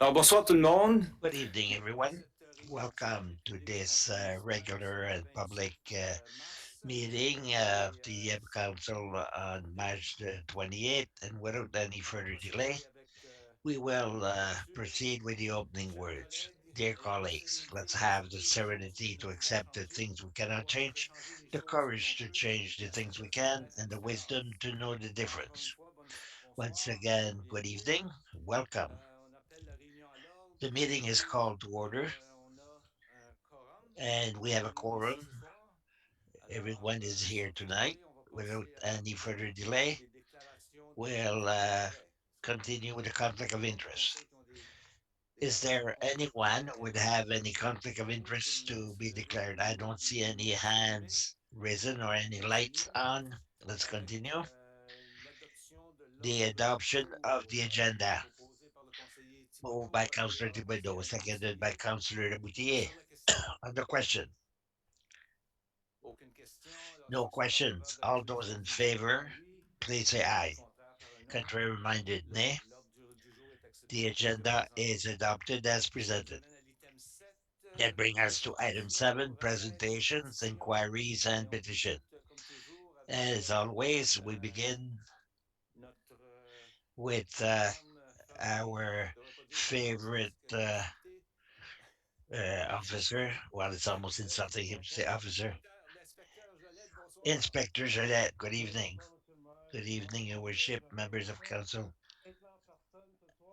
Alors bonsoir tout le monde. Good evening, everyone. Welcome to this regular and public meeting of the Dieppe Council on March the 28th. And without any further delay, we will proceed with the opening words. Dear colleagues, let's have the serenity to accept the things we cannot change, the courage to change the things we can, and the wisdom to know the difference. Once again, good evening. Welcome. The meeting is called to order, and we have a quorum. Everyone is here tonight. Without any further delay, we'll continue with the conflict of interest. Is there anyone who would have any conflict of interest to be declared? I don't see any hands risen or any lights on. Let's continue. The adoption of the agenda, moved by Councillor Thibodeau, seconded by Councillor Leboutillier. On the question, no questions. All those in favor, please say aye. Contrary minded, nay. The agenda is adopted as presented. That brings us to item 7, presentations, inquiries, and petition. As always, we begin with our favorite officer. Well, it's almost insulting him to say officer. Inspector Gillette, good evening. Good evening, your worship, members of council.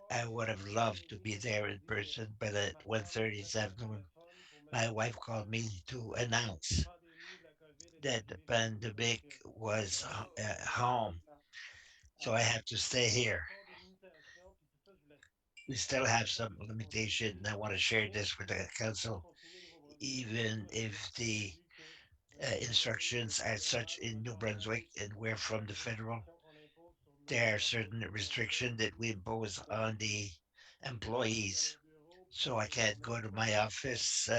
I would have loved to be there in person, but at 1:30 this afternoon, my wife called me to announce that the pandemic was home, so I have to stay here. We still have some limitation. I want to share this with the council, even if the instructions are such in New Brunswick and we're from the federal. There are certain restrictions that we impose on the employees. So I can't go to my office.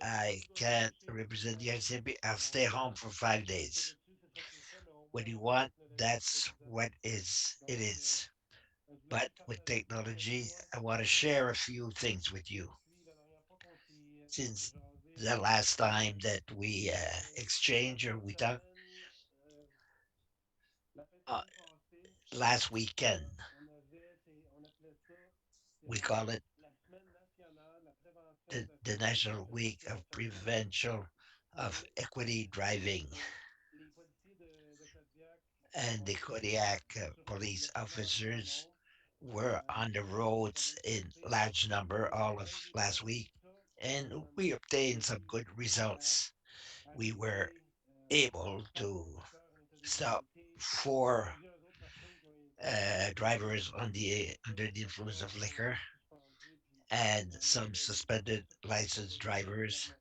I can't represent the RCMP. I'll stay home for 5 days. What you want, that's what is it is. But with technology, I want to share a few things with you. Since the last time that we exchange or we talk, uh, last weekend, we call it the National Week of Prevention of Equity Driving. And the Kodiak police officers were on the roads in large number all of last week, and we obtained some good results. We were able to stop four drivers under the influence of liquor and some suspended licensed drivers,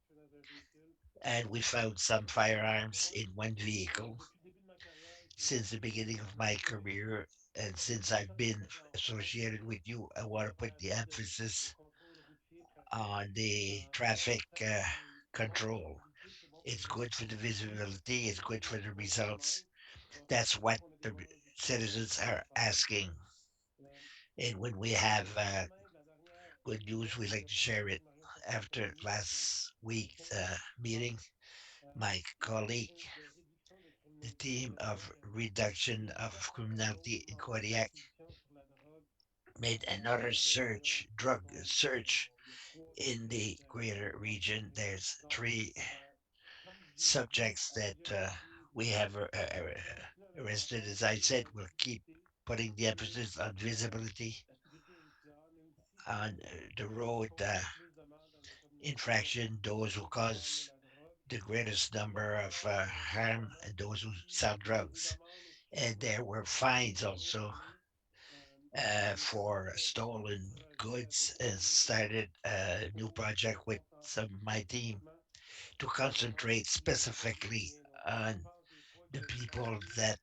and we found some firearms in one vehicle. Since the beginning of my career and since I've been associated with you, I want to put the emphasis on the traffic control. It's good for the visibility, it's good for the results. That's what the citizens are asking. And when we have good news, we like to share it. After last week's meeting, my colleague, the team of reduction of criminality in Kodiak, made another search, drug search in the greater region. There's three subjects that we have arrested. As I said, we'll keep putting the emphasis on visibility, on the road infraction, those who cause the greatest number of harm, and those who sell drugs. And there were fines also for stolen goods, and started a new project with some of my team to concentrate specifically on the people that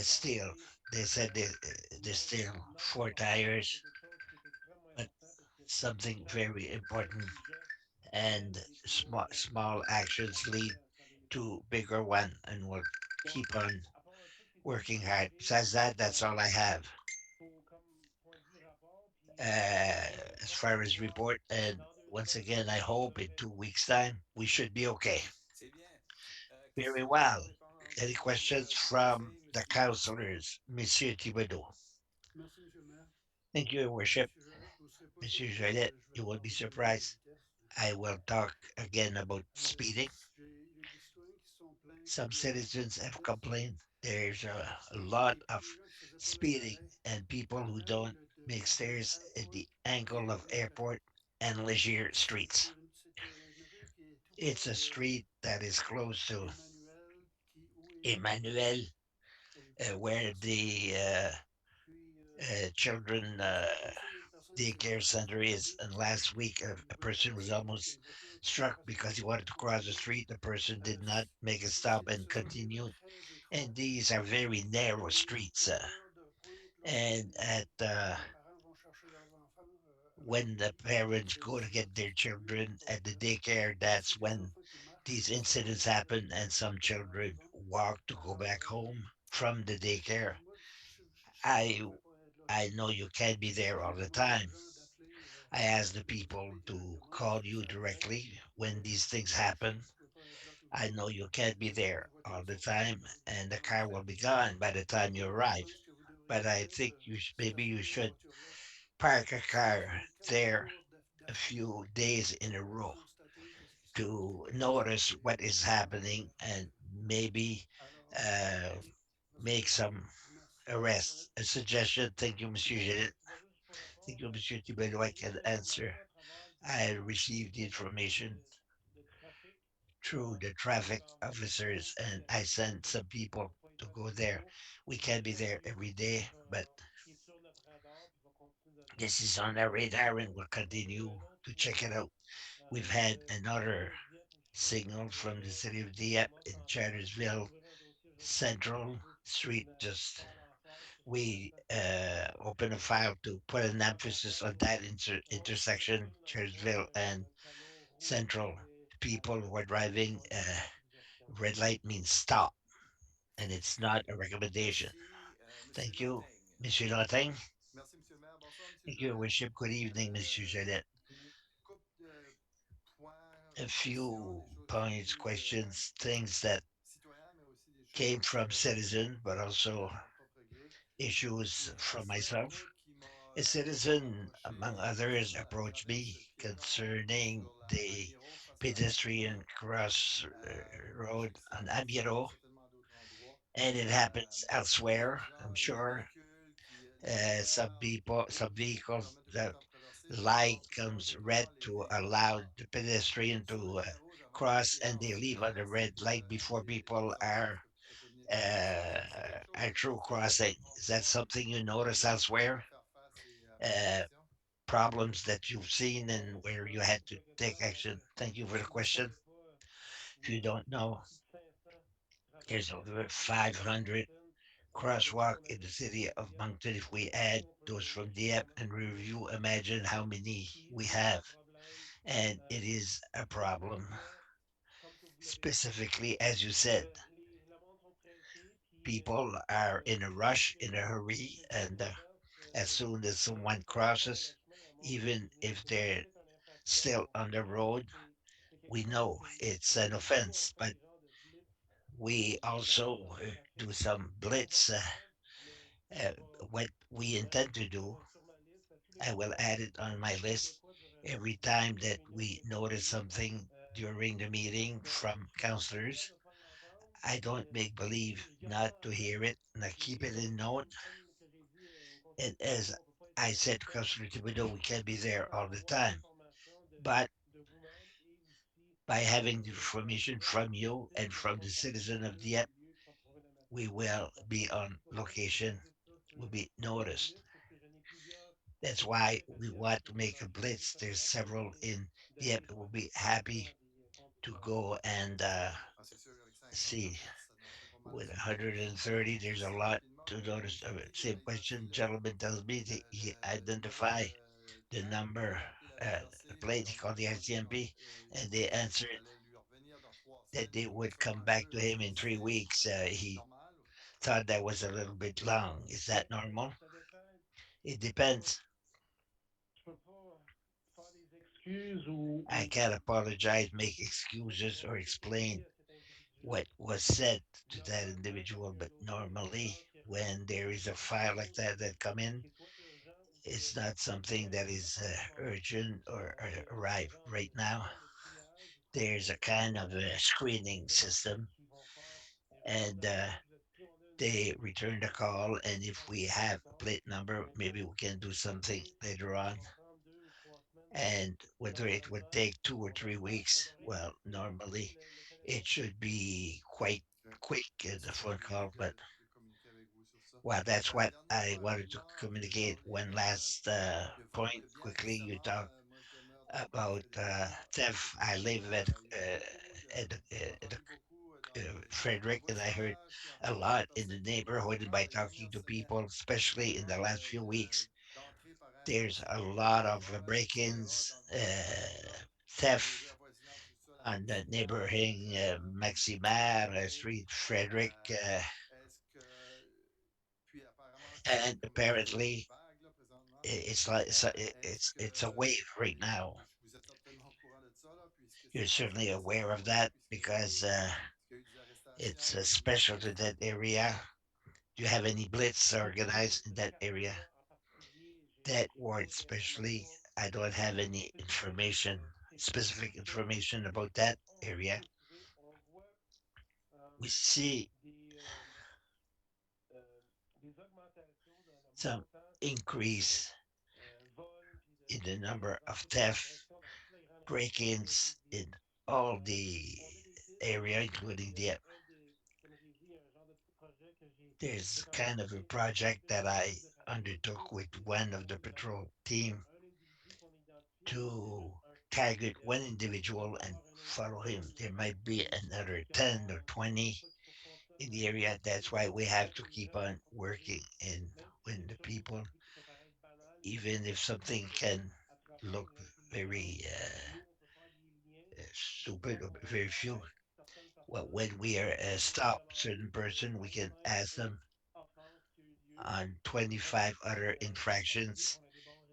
steal. They said they steal four tires, but something very important, and small actions lead to bigger one, and we'll keep on working hard. Besides that, that's all I have. as far as report. And once again, I hope in 2 weeks' time we should be okay. C'est bien. Very Question well. Any répondue questions du from conseil, the Monsieur le maire. councillors, Monsieur Thibodeau? Merci, monsieur le maire. Thank you, Your Worship. Monsieur Jolet, vous ne serez pas Monsieur surpris, Jolet, je vais you will be reparler de limite de surprised. vitesse. I will talk again about speeding. Il y a des citoyens qui se sont plaints qu'il Some y a beaucoup citizens de have vitesse complained there's a lot et of les gens qui ne faisaient pas leurs speeding arrêts and people à who don't l'angle make de stairs at Airport the angle et of Leger. Airport and Legier streets. C'est une rue qui est tout It's près a street that is close to d'Emmanuel, où Emmanuel, et puis where the puis children l'autre fois, il y a une personne qui s'est daycare blessée sur center la is. route. And last week, Il a avait person was traversé la route, il y a almost une voiture qui struck traverse la because he route wanted avec to une cross the vitesse. street. The person did not make a Et stop and ce sont des rues continued. très And étroites. these are very narrow Et streets. aux heures de pointe, lorsque And at les parents vont chercher leurs enfants when the parents c'est go to difficile get their d'articuler children pour at être the là. daycare, Et c'est that's des when enfants qui marchent these pour incidents aller happen, and some retourner à la children maison. walk to go Alors, back home from the daycare. moi, je sais que je I ne pouvais pas être là I tout le know temps. you can't be there all J'ai the demandé aux time. gens d'appeler I ask the le people VTP to directement parce call que you ça l'arrête. directly when Mais these things je sais happen. que je ne peux pas être là tout le I temps. know you can't be Les there all voitures the sont parties time, and the en car will fête. be gone by the time you Alors, je arrive. pense que vous But devriez I peut-être think maybe you stationner la should voiture là. park a Si vous car avez quelques there jours a d'affilée few days in a pour row constater to qu'est-ce qui notice what is est dangereux. happening and maybe Alors, uh, oui, monsieur le make maire, some merci. arrests. A suggestion. Thank you, Monsieur Gillet. Thank you, Monsieur Thibodeau. I can answer. I received the information through the traffic officers and I sent some people to go there. We can't be there every day, but this is on our radar and we'll continue to check it out. We've had another signal from the city of Dieppe in Chartersville Central Street. Just we open a file to put an emphasis on that intersection, Chartersville and Central. People who are driving red light means stop, and it's not a recommendation. Merci, Monsieur Thank you, Lantaigne. Monsieur Latin. Merci, Monsieur le maire. Bonsoir, Monsieur Thank you, Your Jolet. Worship. Good evening, Monsieur Jalette. Couple de points, A questions, few des choses qui sont points, venues questions, things that citoyens, mais aussi des came choses from citizens, but de also mon propre gré. issues Il y a un from citoyen, entre myself. autres, qui A m'a citizen, approché among others, concernant la approached traverse me piéton concerning sur la the Amiro face à la pedestrian mairie. cross Je sais road que ça on arrive Amiro, certainement à d'autres endroits. and it happens Il y a des elsewhere, I'm gens, il y a des sure. véhicules qui, Some lumière people, some rouge, vehicles, permettent aux the piétons de traverser, puis light d'autres qui sont comes red interdisants, les to véhicules allow the partent pedestrian sur la to lumière rouge avant que les cross, and piétons they leave on the traversent red pour light before les people sortir. are Ça peut venir traverser. Est-ce que c'est quelque chose que vous true constatez à crossing. d'autres Is that endroits something you ou notice vous avez déjà eu elsewhere? à faire face à ces Uh, questions? Problems that you've seen and where you had to take action? Thank you for the question. If you don't know, there's over 500 crosswalk in the city of Moncton. If we add those from Dieppe and review, imagine how many we have. And it is a problem. Specifically, as you said, people are in a rush, in a hurry, and as soon as someone crosses, even if they're still on the road, we know it's an offense. But we also do some blitz. Uh, what we intend to do, I will add it on my list every time that we notice something during the meeting from counselors. I don't make believe not to hear it, and I keep it in note. And as I said to Councillor Thibodeau, we can't be there all the time. But by having the information from you and from the citizen of Dieppe, we will be on location, will be noticed. That's why we want to make a blitz. There's several in Dieppe. We'll be happy to go and Ah, c'est sûr, avec 500 see. traverses, ça en fait pas mal With du tout. 130, there's a Juste lot rapidement, to vous notice. souhaitez que Same question. j'identifie Gentleman tells me that he numéro identify de the CAN number qu'il avait versé, puis plate. He on called avait the demandé RCMP, il and m'a they dit que answered ça allait lui revenir dans trois that semaines. they J'aimerais would seulement come être back sûr. to Est-ce him que in three c'est weeks. He normal? thought that was a little bit long. Is that normal? It depends. I can't apologize, make excuses, or explain what was said to that individual. But normally, when there is a file like that come in, it's not something that is urgent or arrive right now. There's a kind of a screening system, and they return the call. And if we have a plate number, maybe we can do something later on. And whether it would take 2 or 3 weeks, well, normally it should be quite OK. quick as a C'est phone très bien call. But de communiquer avec vous sur ça. well, that's La what dernière I fois wanted to également, j'ai communicate. parlé One last point de bien quickly. You récemment, talk moi je demeure dans le about quartier d'Orly, theft. avec I live il y a beaucoup de j'ai at entendu beaucoup dans Frederick, le and I heard voisinage, puis en a fait il y a des lot in the personnes qui vont neighborhood by carrément talking venir to sonner people, à la especially in the porte last few weeks. d'entrée par There's a intrusion, lot of etc. break-ins, Donc là, les theft rues avoisinantes, tout ça, la on the Maximère, neighboring Maximar Frédéric. Street, Frederick, Est-ce que puis apparemment, c'est and comme c'est apparently vague là, présentement. it's like Est-ce it's a que wave right now. vous êtes certainement au courant de ça, là? Puis You're est-ce qu'il certainly y a des aware of arrestations? that Puis because est-ce qu'il y a eu des it's arrestations ou special to that area. Do you have any blitz organized in that area? That ward, especially, I don't have any information, specific information about that area. We see some increase in the number of theft break-ins in all the area, including the. There's kind of a project that I undertook with one of the patrol team to target one individual and follow him. There might be another 10 or 20 in the area. That's why we have to keep on working. And when the people, even if something can look very stupid or very few, well, when we are stop certain person, we can ask them on 25 other infractions,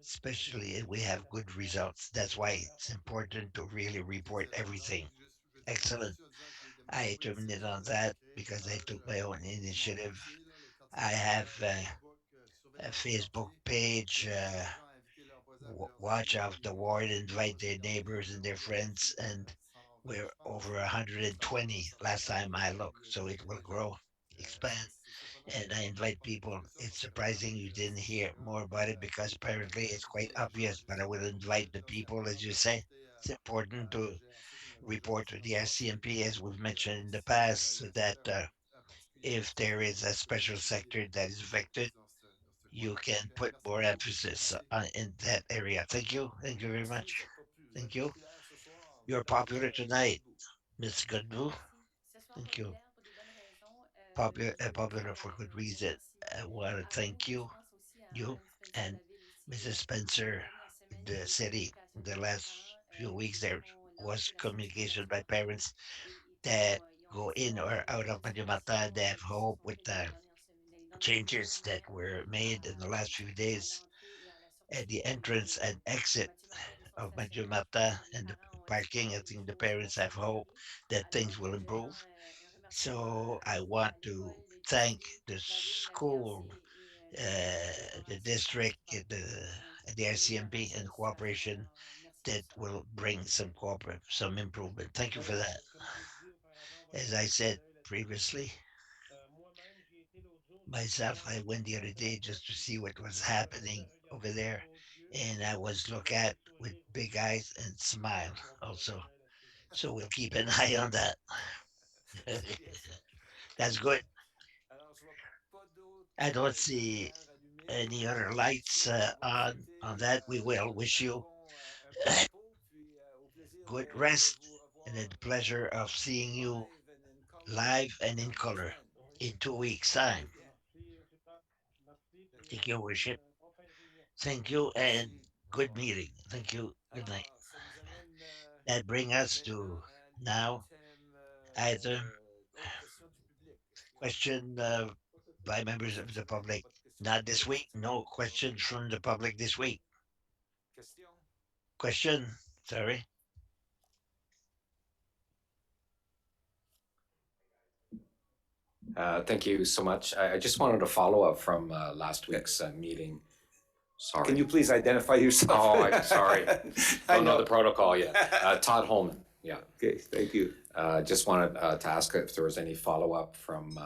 especially if we have good results. That's why it's important to really report Excellent. Non, everything. je veux terminer Excellent. là-dessus en disant que j'ai de I merveilleux terminated on services that d'écrire because I took my own pour mon initiative. quartier, là, le quartier I d'Orly, have Facebook, a surveillance du Facebook quartier, page, d'inviter les gens à inviter leurs voisins puis leurs Watch amis, of puis the Ward, puis les invite their voisins. Donc, neighbors and their on doit être friends, sur and 120, we're je pense. over Ça, 120 ça va last time I grandir looked, so it will les gens. grow, expand. C'est pas And normal I qu'on n'ait invite pas people. trouvé ça It's parce que vraiment, surprising you didn't c'est hear un more about it projet because apparently it's quite d'inviter les gens obvious, but I will justement au invite the culte. C'est people, as important de you say. reporter It's important à la to GRC, comme notre report to gestion the de quartier. RCMP, as we've mentioned in Donc, the si past, il y so a un that secteur en particulier if there is a que vous special souhaitez sector that is affected, dans ce you coin-là. can Donc, put merci more beaucoup. emphasis Merci. in that area. Thank you. Thank you very Merci, much. vous êtes Thank you. populaire ce soir, vous You're êtes avec popular M. tonight, Godbout. Miss Goodbu. Merci. Ce soir Thank you. populaire pour des bonnes raisons. Je voulais dire Popular for good un gros reason. merci I want to à vous, thank puis je you, pense aussi à you, Mme Spencer de and la Ville aussi. Mrs. Dans les Spencer dernières in semaines, il y a the eu city. communication In avec the les last parents few weeks, qui there font was lancer la communication by sensibilisation parents et qui that ont go in espoir or qu'il y out ait of des solutions Manjumata. They have qui se hope sont with faites the dans les dernières changes semaines that were made in the last few à days l'entrée et à la at sortie the entrance and de exit Mathieu Martin et de son of stationnement. Je pense Manjumata que les and the parents ont parking. espoir I et les think the choses vont parents have hope s'améliorer. that things Alors, will vraiment, improve. un remerciement So à I vous, want à to l'école, thank l'épicerie, the la ville, la GRC school, et le personnel de the rénovation district, qui font the une RCMP, amélioration and des situations. cooperation Alors, merci that du soir. will bring some improvement. Thank you for that. As I said previously, myself, I went the other day just to see what was happening over there, and I was look at with big eyes and smile also. So we'll keep an eye on that. C'est bien ça. That's good. Alors, je vois pas I d'autres don't see lumières allumées. any other lights Messieurs, on va vous on souhaiter that. We will wish you un bon repos, puis au plaisir good de rest vous and revoir the pleasure of seeing you live and in color live and in dans 2 color semaines. in 2 weeks' Très time. bien. Très Thank bien. you, worship. Thank you and Merci. good Bonsoir. meeting. Thank you. Good night. Alors, ça nous amène That brings us maintenant to à now l'item item d'autres questions du public. Est-ce que... question by Pas members cette of the semaine, public. pas de questions Not this publiques week. cette semaine. No OK. questions from the public this week. Question? Question. Sorry. Thank you so much. I just wanted to follow up from last week's meeting. Sorry. Can you please identify yourself? Oh, I'm sorry. I Don't know know. the protocol yet. Todd Holman. Yeah. Okay, thank you. Just wanted to ask if there was any follow up from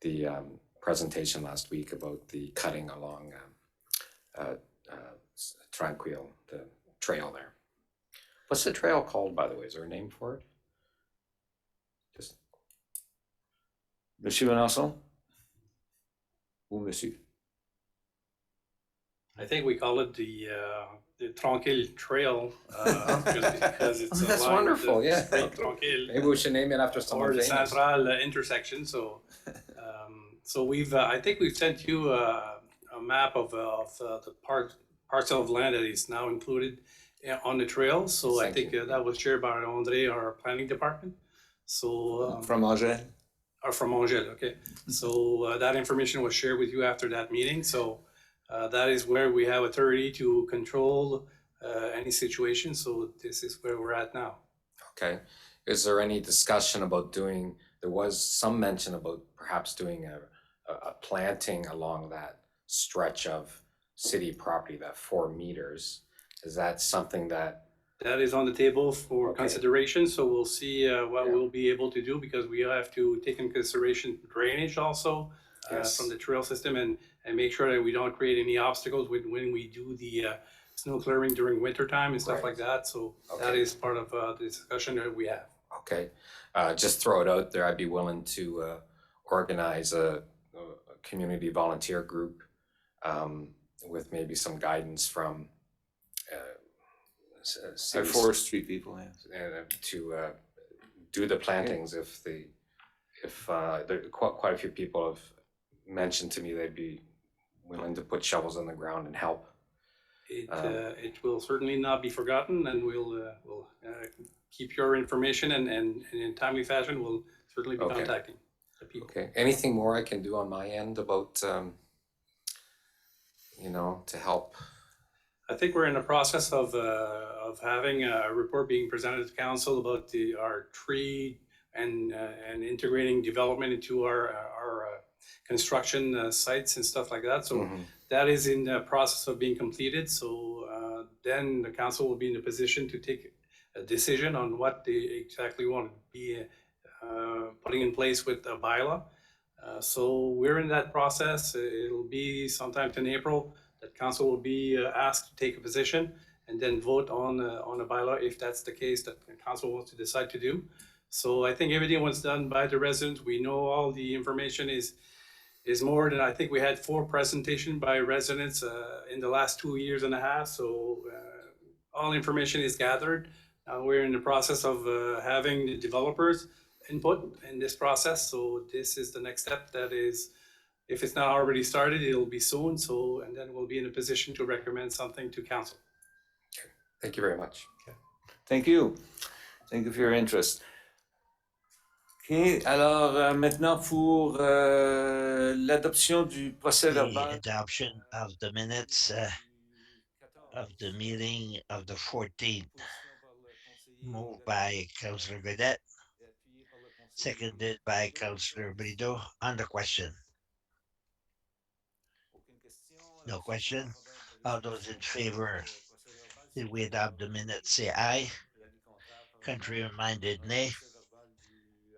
the presentation last week about the cutting along Tranquil, the trail there. What's the trail called, by the way? Is there a name for it? Just Monsieur Melançon? Ou monsieur? I think we call it the Tranquille Trail because it's That's aligned with wonderful, the yeah. Street Tranquille maybe we should name it after someone or the famous. Central intersection. So we've I think we've sent you a map of the parcel of land that is now included on the trail. So I Thank think you. that was shared by André, our planning department. So From Angers? or from Angel, okay. So that information was shared with you after that meeting. So that is where we have authority to control any situation. So this is where we're at now. Okay. Is there any discussion about doing, there was some mention about perhaps doing a planting along that stretch of city property, that 4 meters? Is that something that, That is on the table for Okay. consideration. So we'll see what Yeah. we'll be able to do because we have to take in consideration drainage also Yes. from the trail system and make sure that we don't create any obstacles when we do the snow clearing during winter time and stuff Right. like that. So that Okay. is part of the discussion that we have. okay, just throw it out there, I'd be willing to organize a community volunteer group with maybe some guidance from Our cities, forestry people, yeah. to do the plantings if there quite a few people have mentioned to me they'd be willing to put shovels in the ground and help. It will certainly not be forgotten, and we'll keep your information and in a timely fashion, we'll certainly be Okay. contacting the people. Okay, anything more I can do on my end about, to help? I think we're in the process of having a report being presented to council about our tree and integrating development into our construction sites and stuff like that. So Mhm. that is in the process of being completed. So then the council will be in a position to take a decision on what they exactly want to be putting in place with the bylaw. So we're in that process. It'll be sometime in April that council will be asked to take a position and then vote on a bylaw if that's the case that the council wants to decide to do. So I think everything was done by the residents. We know all the information is more than, I think we had 4 presentations by residents in the last 2 years and a half. So all information is gathered. We're in the process of having the developers input in this process. So this is the next step that is, if it's not already started, it'll be soon. So, and then we'll be in a position to recommend something to council. Thank you very much. Thank you. Thank you for your interest. OK, alors maintenant pour l'adoption du procès The verbal. adoption of the minutes of the meeting of the 14th, moved by Councillor Godet, seconded by Councillor Brideau. On the question, no question. All those in favor that we adopt the minutes say aye. Contrary minded, nay.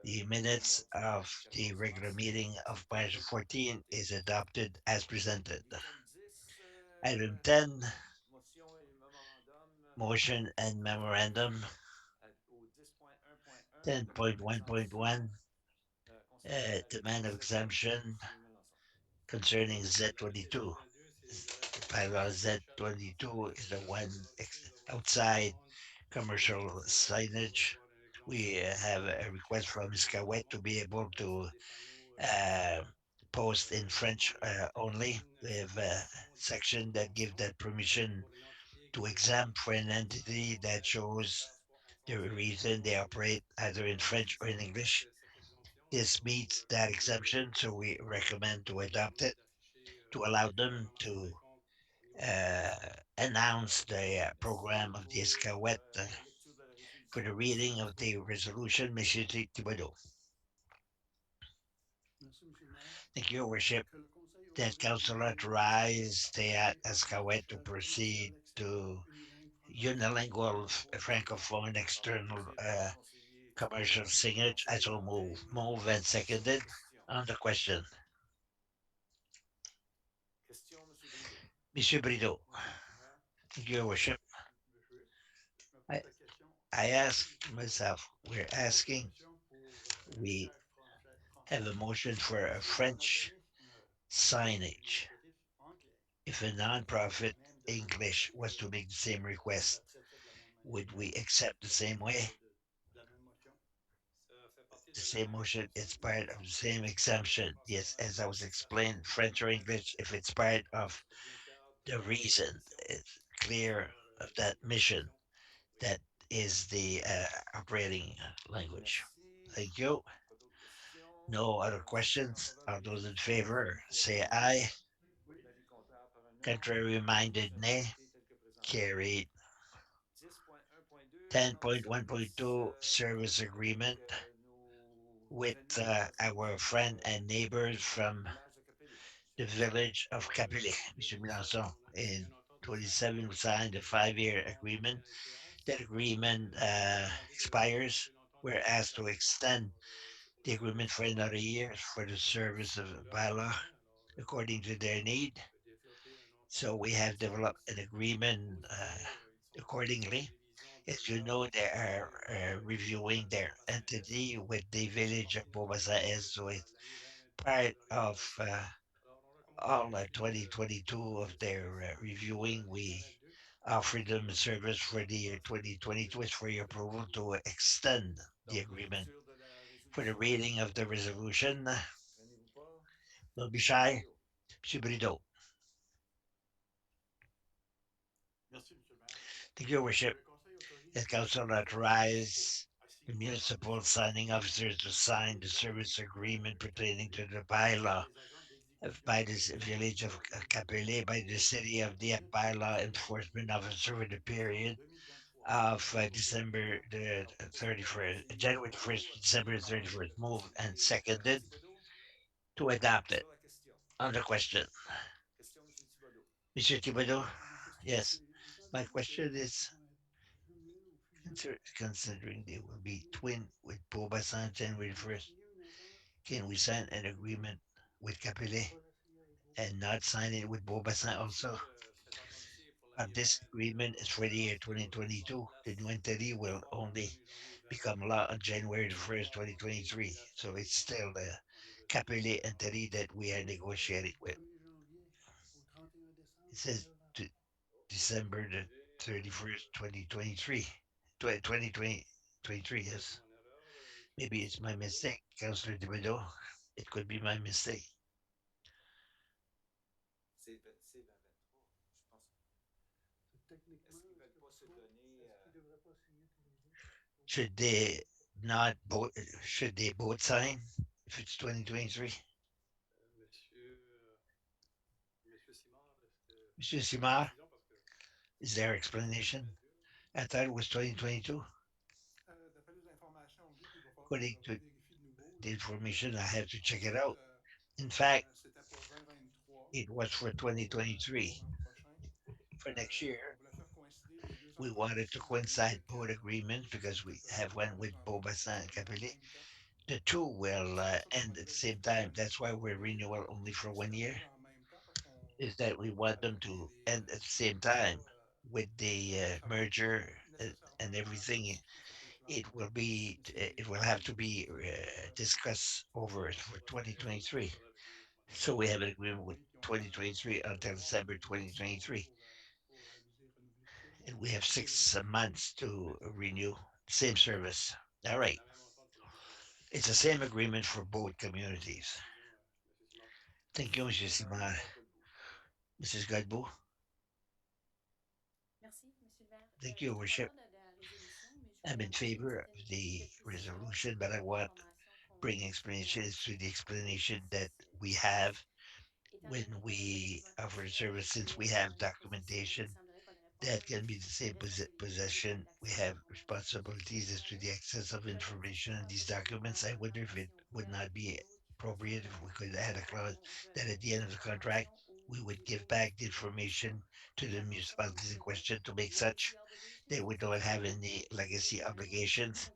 The minutes of the regular meeting of March 14 is adopted as presented. Item 10, motion and memorandum. 10.1.1, demand of exemption concerning Z22. Bylaw Z22 is the one outside commercial signage. We have a request from Ms. Cowett to be able to uh, post in French only. We have a section that gives that permission to exempt for an entity that shows the reason they operate either in French or in English. This meets that exemption, so we recommend to adopt it to allow them to uh, announce the program of the Escawette for the reading of the resolution, Monsieur Thibodeau. Thank you, Your Worship. That council authorized the Escawette to proceed to unilingual francophone external commercial signage. I will move. Move and seconded on the question. Monsieur Brideau, thank you, Your Worship. I, I asked myself, we have a motion for a French signage. If a non-profit English was to make the same request, would we accept the same way? The same motion, it's part of the same exemption. Yes, as I was explained, French or English, if it's part of the reason, it's clear of that mission, that is the operating language. Thank you. No other questions? All those in favor, say aye. Contrary minded, nay. Carried. 10.1.2 service agreement with our friend and neighbors from the village of Capelé, Mr. Melançon. In 27, we signed a 5-year agreement. That agreement expires. We're asked to extend the agreement for another year for the service of bylaw according to their need. So we have developed an agreement accordingly. As you know, they are reviewing their entity with the village of Beaubassin, so it's part of all 2022 of their reviewing. We offered them a service for the year 2022. It's for your approval to extend the agreement. For the reading of the resolution, don't be shy. Monsieur Brideau. Thank you, Your Worship. The council authorized the municipal signing officers to sign the service agreement pertaining to the bylaw by the village of Capelé by the city of Dieppe bylaw enforcement officer for the period of December the 31st, January 1st, December 31st. Moved and seconded to adopt it. On the question, Monsieur Thibodeau, yes. My question is, considering they will be twin with Beaubassin January 1st, can we sign an agreement with Capelé and not sign it with Beaubassin also? This agreement is for the year 2022. The new entity will only become law on January 1st, 2023. So it's still the Capelé entity that we are negotiating with. It says to December the 31st, 2023. 2023, yes. Maybe it's my mistake, Councillor Thibodeau. It could be my mistake. Should they not both? Should they both sign if it's 2023? Monsieur Simard, is there explanation? I thought it was 2022. According to the information, I have to check it out. In fact, it was for 2023. For next year, we wanted to coincide both agreements because we have one with Beaubassin and Capelé. The two will end at the same time. That's why we're renewal only for 1 year. Is that we want them to end at the same time with the merger and everything. It will have to be discussed over for 2023. So we have an agreement with 2023 until December 2023, and we have 6 months to renew same service. All right, it's the same agreement for both communities. Thank you, Monsieur Simon. Mrs. Godbout. Thank you, Your Worship. I'm in favor of the resolution, but I want bring explanations to the explanation that we have when we offer service, since we have documentation that can be the same possession, we have responsibilities as to the access of information on these documents. I wonder if it would not be appropriate if we could add a clause that at the end of the contract, we would give back the information to the municipalities in question to make such that we don't have any legacy obligations.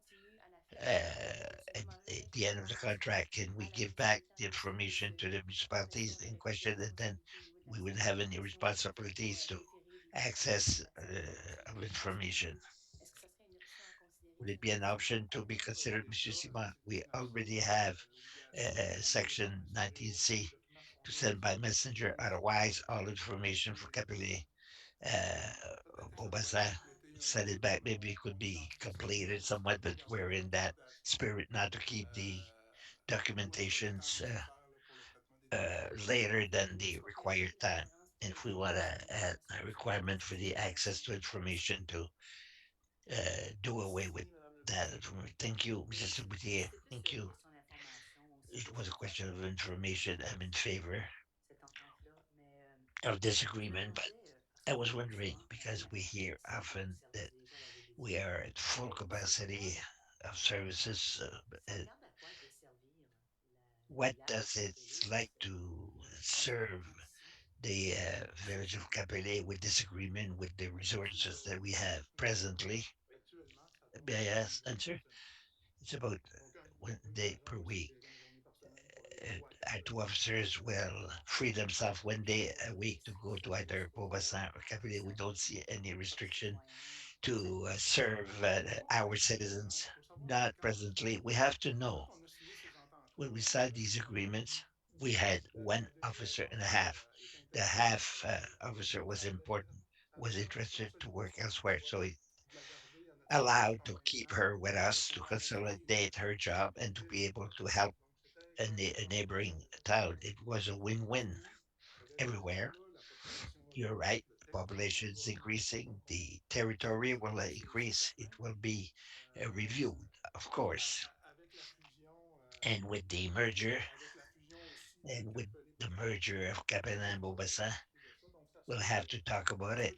At the end of the contract, can we give back the information to the municipalities in question, and then we wouldn't have any responsibilities to access of information? Would it be an option to be considered, Monsieur Simon? We already have Section 19C to send by messenger. Otherwise, all information for Capilé Beaubassin, send it back. Maybe it could be completed somewhat, but we're in that spirit not to keep the documentations later than the required time. And if we want to add a requirement for the access to information to do away with that. Thank you, Mrs. Boutier. Thank you. It was a question of information. I'm in favor of this agreement, but I was wondering because we hear often that we are at full capacity of services. What does it like to serve the village of Capelé with this agreement with the resources that we have presently? May I ask, answer? It's about 1 day per week. Our two officers will free themselves 1 day a week to go to either Beaubassin or Capelé. We don't see any restriction to serve our citizens. Not presently. We have to know when we signed these agreements, we had one officer and a half. The half officer was important, was interested to work elsewhere, so he allowed to keep her with us to consolidate her job and to be able to help a neighboring town. It was a win-win everywhere. You're right. The population is increasing. The territory will increase. It will be reviewed, of course. And with the merger, and with the merger of Capella and Beaubassin, we'll have to talk about it.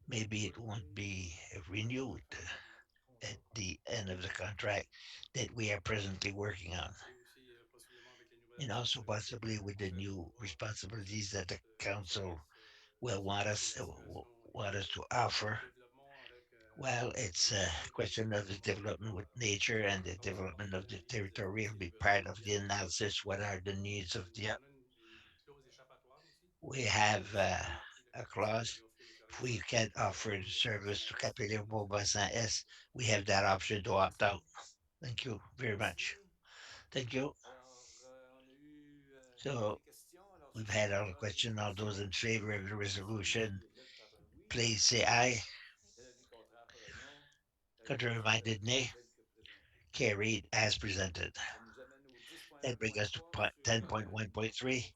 Maybe it won't be renewed at the end of the contract that we are presently working on. Et aussi possiblement avec les nouvelles And also possibly with the conseils new pouvoir responsibilities that the council services will want suivant us la situation want us to et offer. le développement avec Well, les it's a municipalités question aussi of the suivant le development développement with de leur nature, and the donc selon development of the territory will si les be besoins part of the deviennent analysis. What are the needs of the? on a une clause échappatoire aussi We have si on n'a plus la a capacité clause. d'aller offrir le If service we can offer the et ça service to serait Capilio possible de Beaubassin S, renégocier. we have that option to opt Merci. out. Thank you very much. Merci. Thank you. Alors, on a eu So les questions. Alors, si we've je had prends all la the balle des questions. All those questions, in favor of the si resolution, qui est lettre par un oui, please say aye. et l'avis contraire par un non, Contrary minded, nay. tel que présenté. Carried as presented. Ça nous amène au That brings us to 10.1.3 sur 10.1.3,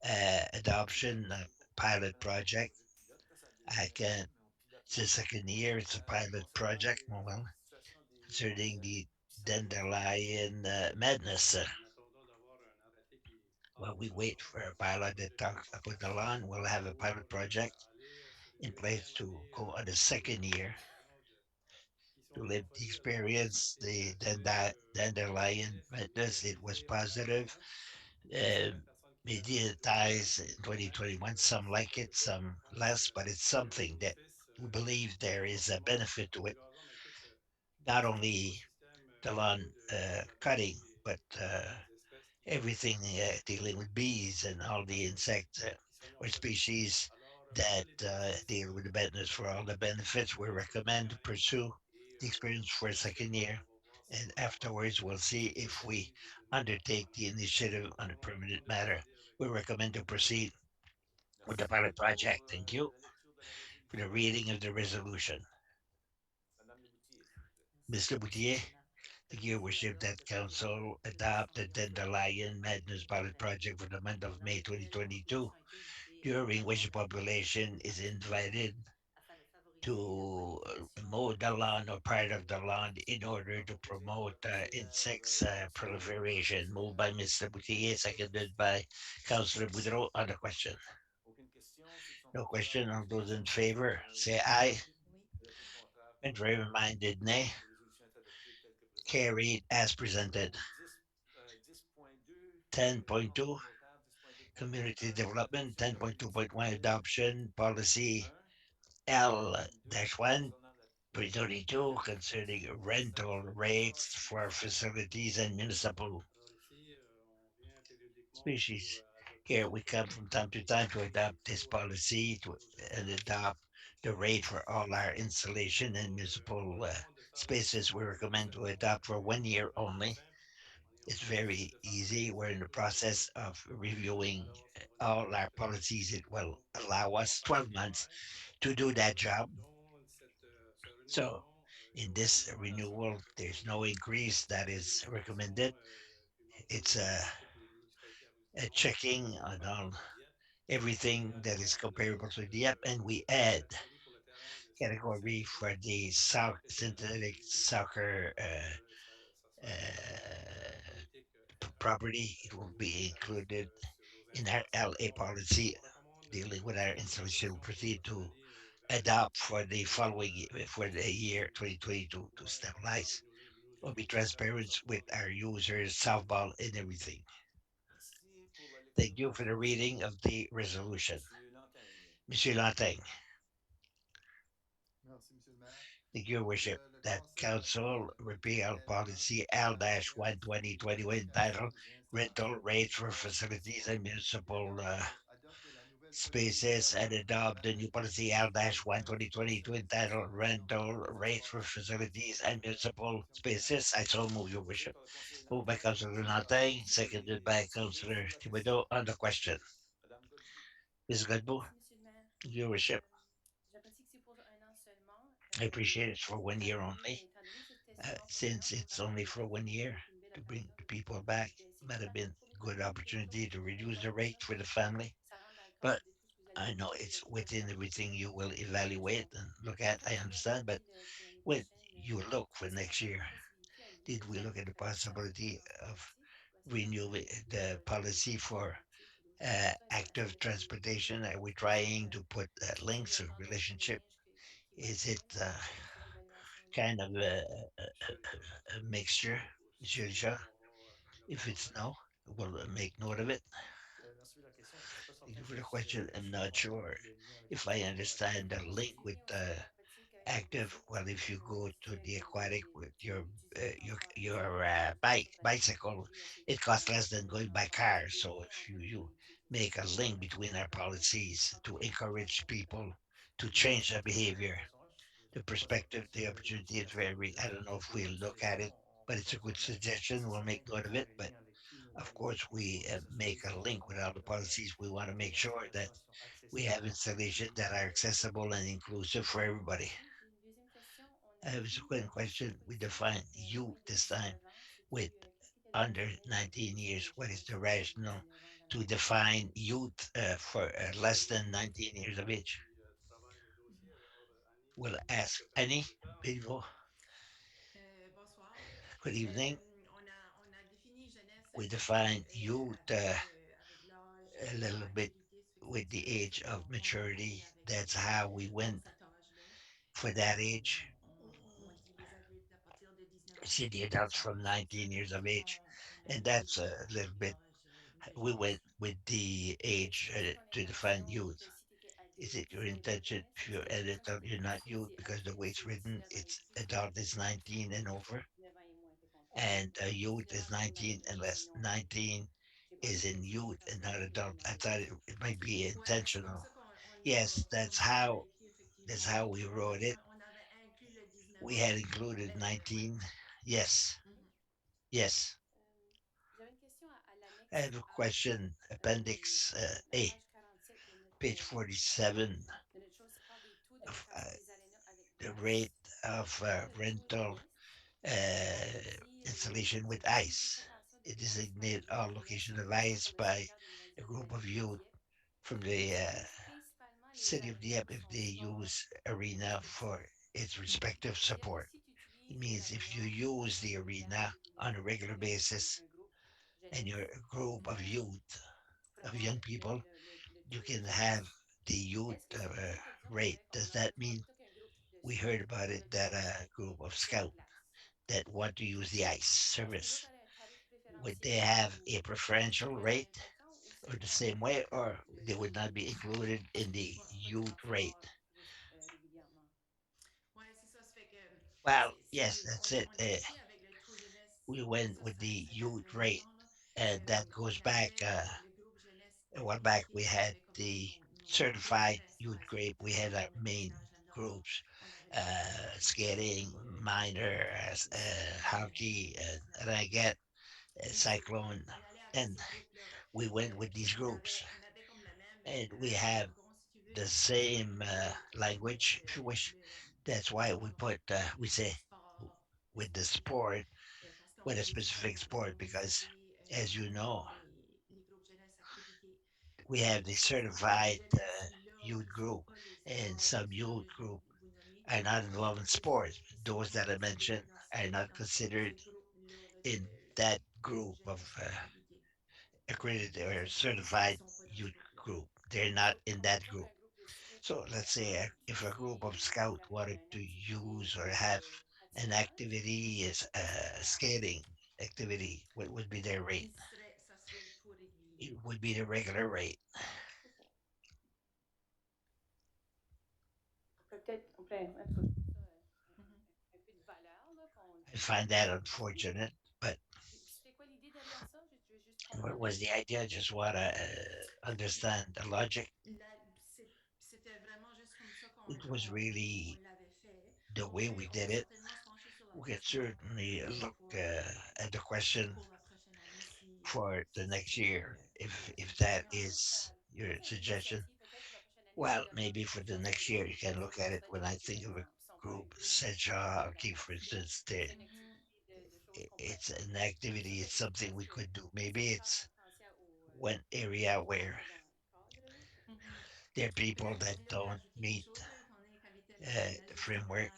projet adoption pilot pilote. project. Projet pilote, là, c'est la I deuxième année, can. mais on pilote It's the lentement. second year. It's a pilot Concernant project. les Well, situations des concerning the cybercriminels. dandelion madness. En attendant d'avoir un arrêté qui While parle we de la wait zone, for a c'est un pilot projet that pilote talks en about the place lawn, we'll have a pilot pour project aller sur une in place deuxième to année go on the vivre second les year expériences qui to sont live the parvenues à date, qui ont experience, été the évaluées au dandelion test et madness. It was réalisées en positive. 2021. Il y a certaines Um, personnes qui l'avaient mediatized déjà in découvert, 2021. Some like certains it, n'étaient pas some encore less, but it's allés something that d'office we believe there is a forcément benefit to le it. gazon, mais écoute, Not c'est un only écosystème the au niveau lawn de la cutting, biologie but des espèces everything dealing with bees and all the insects qui sont mis en or place. species Alors, pour that les bénéfices deal with the business. de la For all the deuxième année, benefits, we c'est sur le recommend to terrain pursue et the experience for a second éventuellement, year. on va voir si And on est capable afterwards, we'll see if we d'obtenir des données undertake the initiative on a on va permanent demander matter. procéder avec We recommend to proceed with the Merci pilot pour project. Thank you la lecture de la for the résolution. reading of the resolution. Madame Leboutier, s'il vous plaît. Mr. Boutier, the Your Worship, that Council adopt the Dandelion Madness pilot project for the month of May 2022, during which the population is invited to mow the lawn or part of the lawn in order to promote insects proliferation. Moved by Mr. Boutillier, seconded by Councillor Boudreau on the question. No question. All those in favor, say aye. Oui. Contrary minded, nay. Carried as presented. 10.2 Community Development, 10.2.1 Adoption Policy L-1 2022 concerning rental rates for facilities and municipal Alors ici, on vient périodiquement pour species. Here adopter we come from time to time to adopt this policy and adopt the rate for all our installation and municipal spaces. We recommend to adopt for 1 year only. It's very easy. We're in the process of reviewing all our policies. It will allow us 12 months to do that job. So, in this renewal, there's no increase that is recommended. It's a checking on all everything that is comparable to Dieppe, and we add category for the synthetic soccer property. It will be included in our LA policy dealing with our installation. We proceed to adopt for the following for the year 2022 to stabilize. We'll be transparent with our users, softball, and everything. Thank you for the reading of the resolution. Monsieur Lantaigne, Merci, Monsieur le Maire. thank you, Worship. Le That Conseil Council approuve repeal également policy l'article L-1 sur 2021 l'identification entitled des rental installations rates for facilities municipaux and et municipal adopte la nouvelle politique spaces and adopt the new policy L-1 L-1 2022 2022 sur entitled l'utilisation rental des rates for espaces facilities and municipaux. municipal Monsieur le Maire, spaces. I so move, your worship. Moved by Councillor Nantin, seconded by Councillor Thibodeau on the question. Ms. Godbout, Merci, Monsieur le maire. your worship. J'apprécie que c'est pour un an seulement. I appreciate it for 1 year only. Étant donné que c'était seulement pour un Since an, je it's pense que only ça for aurait one été year une belle to bring occasion the de people back, baisser might les have been tarifs pour les good familles, quelque chose opportunity to qui reduce the rate fonctionne, for the puis family. ça rentre dans le But cadre de tout ce que vous allez I know étudier it's tout au long de within l'année. everything you will C'est une evaluate question. and look Est-ce at. que I vous avez understand, but regardé pour l'année when prochaine, you look for est-ce qu'il next y aurait year, une possibilité à did we look légèrement at the faire changer possibility leur of politique ou est-ce que dans renewing l'idée, the les policy lignes for alternatives ou d'autres choses comme ça, est-ce que ça active aurait été transportation? Are we une façon trying to put d'essayer de links or rendre ça relationship? moins qui va Is être it moins dans ces évaluations-là? kind of a mixture, Monsieur Richard? If it's no, we'll make note of it. Merci de la question. Je suis pas Thank certain you que for the question. je I'm suis not comprendre sure le lien avec if le I sport understand aquatique. the Vous link with utilisez aussi la pratique avec des active. filles Well, if you go to qui the aiment aquatic with utiliser le transport en commun your pour se balader dans la bicycle, rue assez it costs économiquement. less than going Donc, by on a des car. So débats if entre you les make a professionnels link between our dans policies to l'entretien du encourage transport scolaire. people to Oui, change their vous avez behavior, raison. Je the n'étais pas certain perspective, s'il the y avait des opportunity is discussions very. I déjà don't know if prévues we'll là-dessus. look Est-ce at it, qu'on but it's a pense good vraiment que suggestion. ce We'll serait make note of inclusif it. et But lié avec tous nos of pays course, pour we que ce soit make a link with all the policies. We want to make des sure that installations qui sont we accessibles have installations that are pour tout accessible le and monde? inclusive for everybody. Merci. Puis une deuxième question, on I a have a vu second cette question. We proposition-là define youth moins de this time 19 ans. with Qu'est-ce qui était le under rationnel derrière 19 ce years. What is the jeunesse moins de rationale 19 ans dans la to politique? define youth for less than 19 years of age? We'll ask Annie Bilbo. Bonsoir. Good evening. On a défini jeunesse We comme quoi define youth avec l'âge a de little bit maturité, ça fait que with c'est the comme ça age of qu'on définit maturity. avec That's how we pour went cet âge-là. for that age. On dit les adultes à partir de 19 ans, See c'est the ceux qui adults sont from responsables 19 years et of qui age. ont And agi that's a little avec bit, l'âge we d'intelligence. went with the Mais age c'était ton to define intention youth. que si tu étais Is it adulte, your ça n'est pas intention jeunesse? if Parce you're que j'ai l'impression que adult, c'était you're not plus youth c'est because the adulte, way it's c'est written, 19 ans et it's plus, puis adult is 19 and over, 19 ans et moins, t'es compté. and Donc, c'est youth is différent pour dans les 19 and less. réunions. 19 J'ai is pensé que in c'était youth and intentionnel not de adult. I demander thought ça. it might be Oui, ben c'est comme intentional. ça Yes, c'est that's comme ça qu'on a how écrit that's effectivement. how we wrote it. On avait inclus le 19 We ans. had included Ouais. 19. Yes, Mhm. yes. J'avais une question à I l'annexe have a A, question. Appendix la A, page 47 page 47 de notre chose. Ça parle des taux de of répartition des aléas avec the ice. rate of Quand le taux est rental donné, on nous dit installation with la ice. multiplication de It ice par le designated groupe all de jeunesse location of engagé ice pour le by secteur des a loisirs group of youth Dieppe. from Il the s'applique principalement city of Dieppe if they use arena for its respective support. It means if you use the arena on a regular basis and you're a group of youth, of young people, you can have the youth rate. Does that mean we heard about it that a group of scout that want to use the ice service, would they have a preferential rate or the same way, or they would not be included in the youth rate? Ouais, c'est ça. Ça fait que Well, yes, that's it. on est ici avec le Trou Jeunesse. We Ben, went with the ça date youth de rate, longtemps, là. and that On goes back avait le groupe Jeunesse a while back. We activité qui had avait comme the nos certified prestations youth grade. We had our on avait main nage à nord, groups, on avait basket, on avait skating, minor, piscine, hockey, and I natation. get Puis cyclone, on allait avec and ces groupes-là. we went with these groups, On avait comme le même and we have jargon, si tu veux, the qui s'appelait same language, if you wish. le That's why we jargon put we dans le say sport, with the scolaire, sport, parce qu'on with a voulait aussi specific sport, comme vous because savez, as you know, les groupes jeunesse activités, we have the ça fait que certified jeunesse-là, youth ils sont group, pas les and sports que some je viens youth de group vous nommer. are not involved in Eux autres, sports. ils sont Those that I mentioned considérés are not ce considered groupe-là in that group of jeunesse activité. accredited or Ils certified sont pas dans ce youth groupe-là. group. They're not in that group. So let's say if a group of scout wanted to use or have an activity is skating activity, what would be their rate? Ça serait le tour régulier. It would be the regular rate. Mhm. I find that unfortunate, but what was the idea? Just want to understand the logic. C'était vraiment juste comme ça It was really on l'avait fait. the way we On va did it. certainement se pencher sur la We can question certainly une look fois at the question pour la prochaine année for the si next c'était year, la if that suggestion. is your suggestion. Well, maybe for the next year you can look at it. When I think of a group, such hockey, for instance, Mhm. it's an activity, it's something we could do. Maybe it's one area where Mhm. there are Puis people là, je that voulais don't rajouter quelque meet chose, là, étant donné qu'elle était la the framework.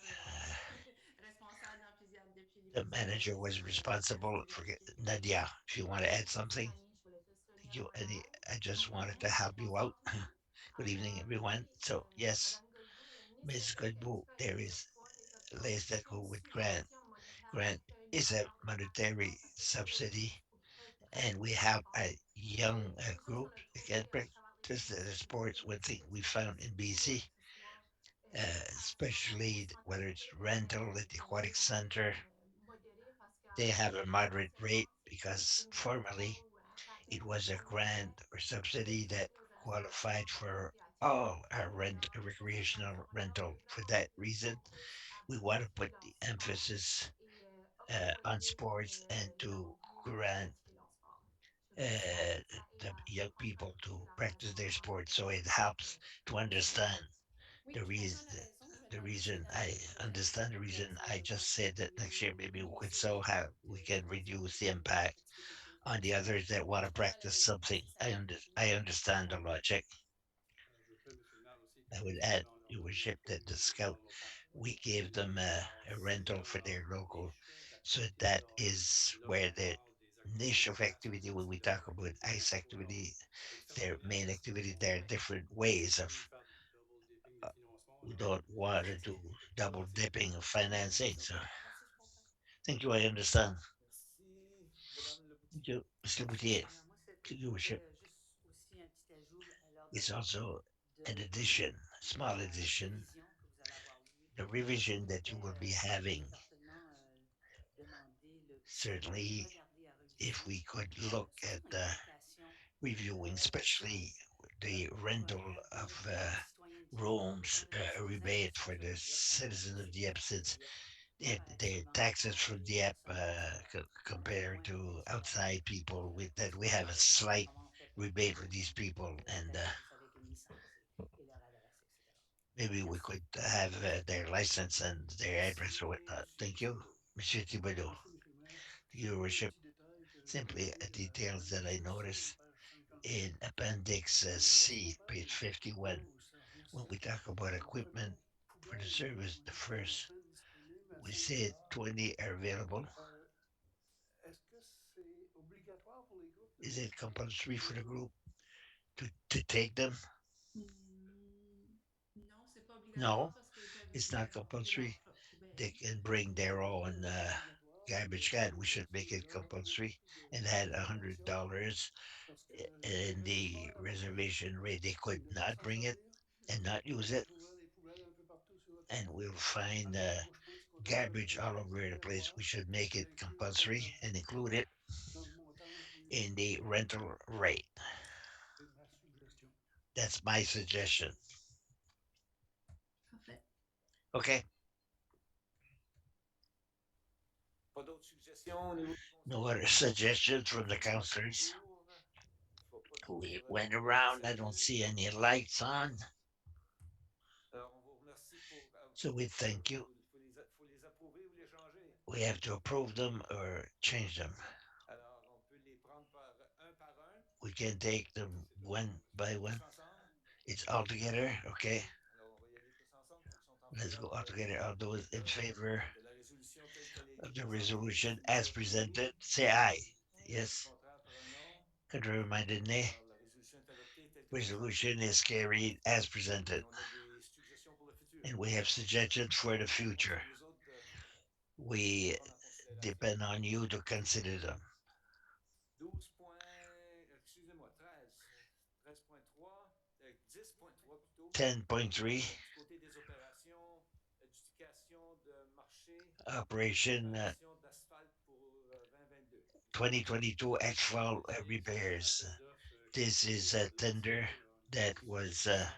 gestionnaire responsable dans depuis The plusieurs manager was responsible for Nadia. If you want to add something, you, I just wanted to help you out. Good evening, everyone. So yes, Ms. Godbout, there is less that go with grant. Grant is a monetary subsidy, and we have a young group that can practice the sports. One thing we found in BC, especially whether it's rental at the aquatic center, they have a moderate rate because formerly it was a grant or subsidy that qualified for all our rent recreational rental. For that reason, we want to put the emphasis on sports and to grant the young people to practice their sport, so it helps to understand the reason. The reason I understand the reason I just said that next year maybe we could so have we can reduce the impact on the others that want to practice something. I understand the logic. J'ajouterais, Monsieur le maire, aussi que I would nous add, allons leur your donner worship, that the des scout, enveloppes we pour gave them a rental for their local. So that is where the niche of activity, when we talk about ice activity, their main activity, there are different ways of, uh, we don't want to do double dipping of financing. So thank you, I understand. Merci, Madame Le Thank Boutier. you, Mr. Boutier. Thank you, C'était worship. juste aussi un petit ajout lors It's also de an addition, small la addition, révision que vous allez avoir eue. the revision that you J'aimerais will be having. certainement demander de Certainly, regarder à if revision we could look sur at une application reviewing, especially the rental of citoyen Dieppe rooms, dans le a rebate for the citizens of Dieppe, since their taxes from Dieppe compared to outside people, that we have a slight comment on fait rebate for these people, and avec une licence et leur adresse, etc. maybe we Merci. could have their license and their address or Oui, whatnot. Thank you, Monsieur Thibodeau. bonjour, Monsieur le maire. Your Un worship, petit détail que je voulais simply ajouter dans details le that I dossier sur noticed page 51. in Appendix Lorsqu'on C, parle page de 51. oh, ça revient When we talk about equipment for the service, the first we said 20 are available. Is it compulsory for the group to take them? Non, c'est pas obligatoire No, parce qu'ils peuvent it's aussi not apporter leur compulsory. propre They poubelle. can bring their own garbage can. We should make it compulsory and add $100 in the reservation rate. They could not bring it and not use it, and we'll find garbage all over the place. We should make it compulsory and include it in the rental rate. That's my suggestion. Parfait. Okay. Pas d'autres suggestions au niveau du No conseil? other suggestions from the counselors? Tour. Je vois pas We d'autres went around. I don't initiatives. see any lights on. Alors, on vous remercie pour. So we thank you. Faut les approuver ou les changer. We have to approve them or change them. Alors, on peut les prendre par un. We can take them one by Tous one. ensemble. It's all together. Okay. Alors, on va y aller tous ensemble. Ceux qui sont en Let's go faveur all together. All those in favor de la résolution telle qu'elle a of été the présentée, resolution s'il as est approuvé. presented, say aye. Avis Yes. contraire par un non. Contrary-minded, nay. Alors, la résolution est adoptée telle que Resolution présentée. is carried as Et presented. on a des suggestions pour le futur. And we have suggestions for the On compte future. sur vous autres de We prendre en considération. depend on you to consider them. 12 points, excusez-moi, 13.3, 10.3 plutôt. 10.3, Du côté des opérations, adjudication de marché, Operation réparation d'asphalte pour 2022. 2022 asphalt repairs. L'appel d'offres This qui a is été a lancé tender on a that reçu was 5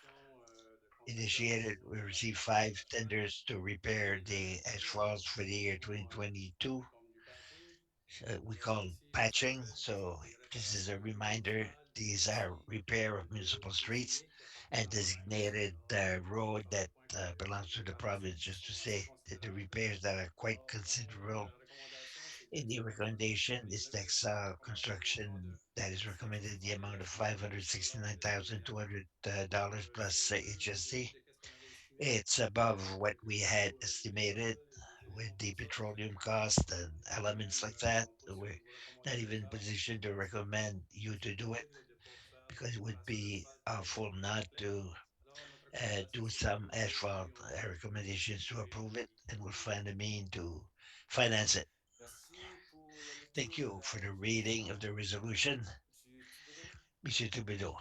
propositions de initiated. concepteurs We pour received réparer 5 l'asphalte. tenders to repair Et the asphalts for the ce year sont 2022. comme du patching. We Alors call ici, ça patching. s'appelle So des this is a réparations de voies reminder. municipales These are désignées repair of municipal streets désignées qui and appartiennent à la province. designated Alors, road that 3,4 belongs to millions the par an, province. qui Just to sont assez say that the considérables. repairs that are quite Alors, considerable. la recommandation, c'est In the d'Excel recommendation is Construction qui Textile recommandait un montant Construction de that is recommended the amount of $569,200 plus un peu HST. plus de ce qu'on avait estimé. It's above what C'est we plutôt had du estimated pétrole et des with the consorts. petroleum cost and On est elements même like that. en position We're de vous not recommander even in ça. position to recommend you to C'est do it possible de faire des because it would réparations be d'asphalte awful not complètes. to Alors, notre recommandation, do c'est some d'approver asphalt et on va recommendations to trouver approve un it, and we'll find a financement. mean to finance it. Merci pour la Thank lecture de you la for the reading of résolution. the resolution, Monsieur Thibodeau, Monsieur Thibodeau.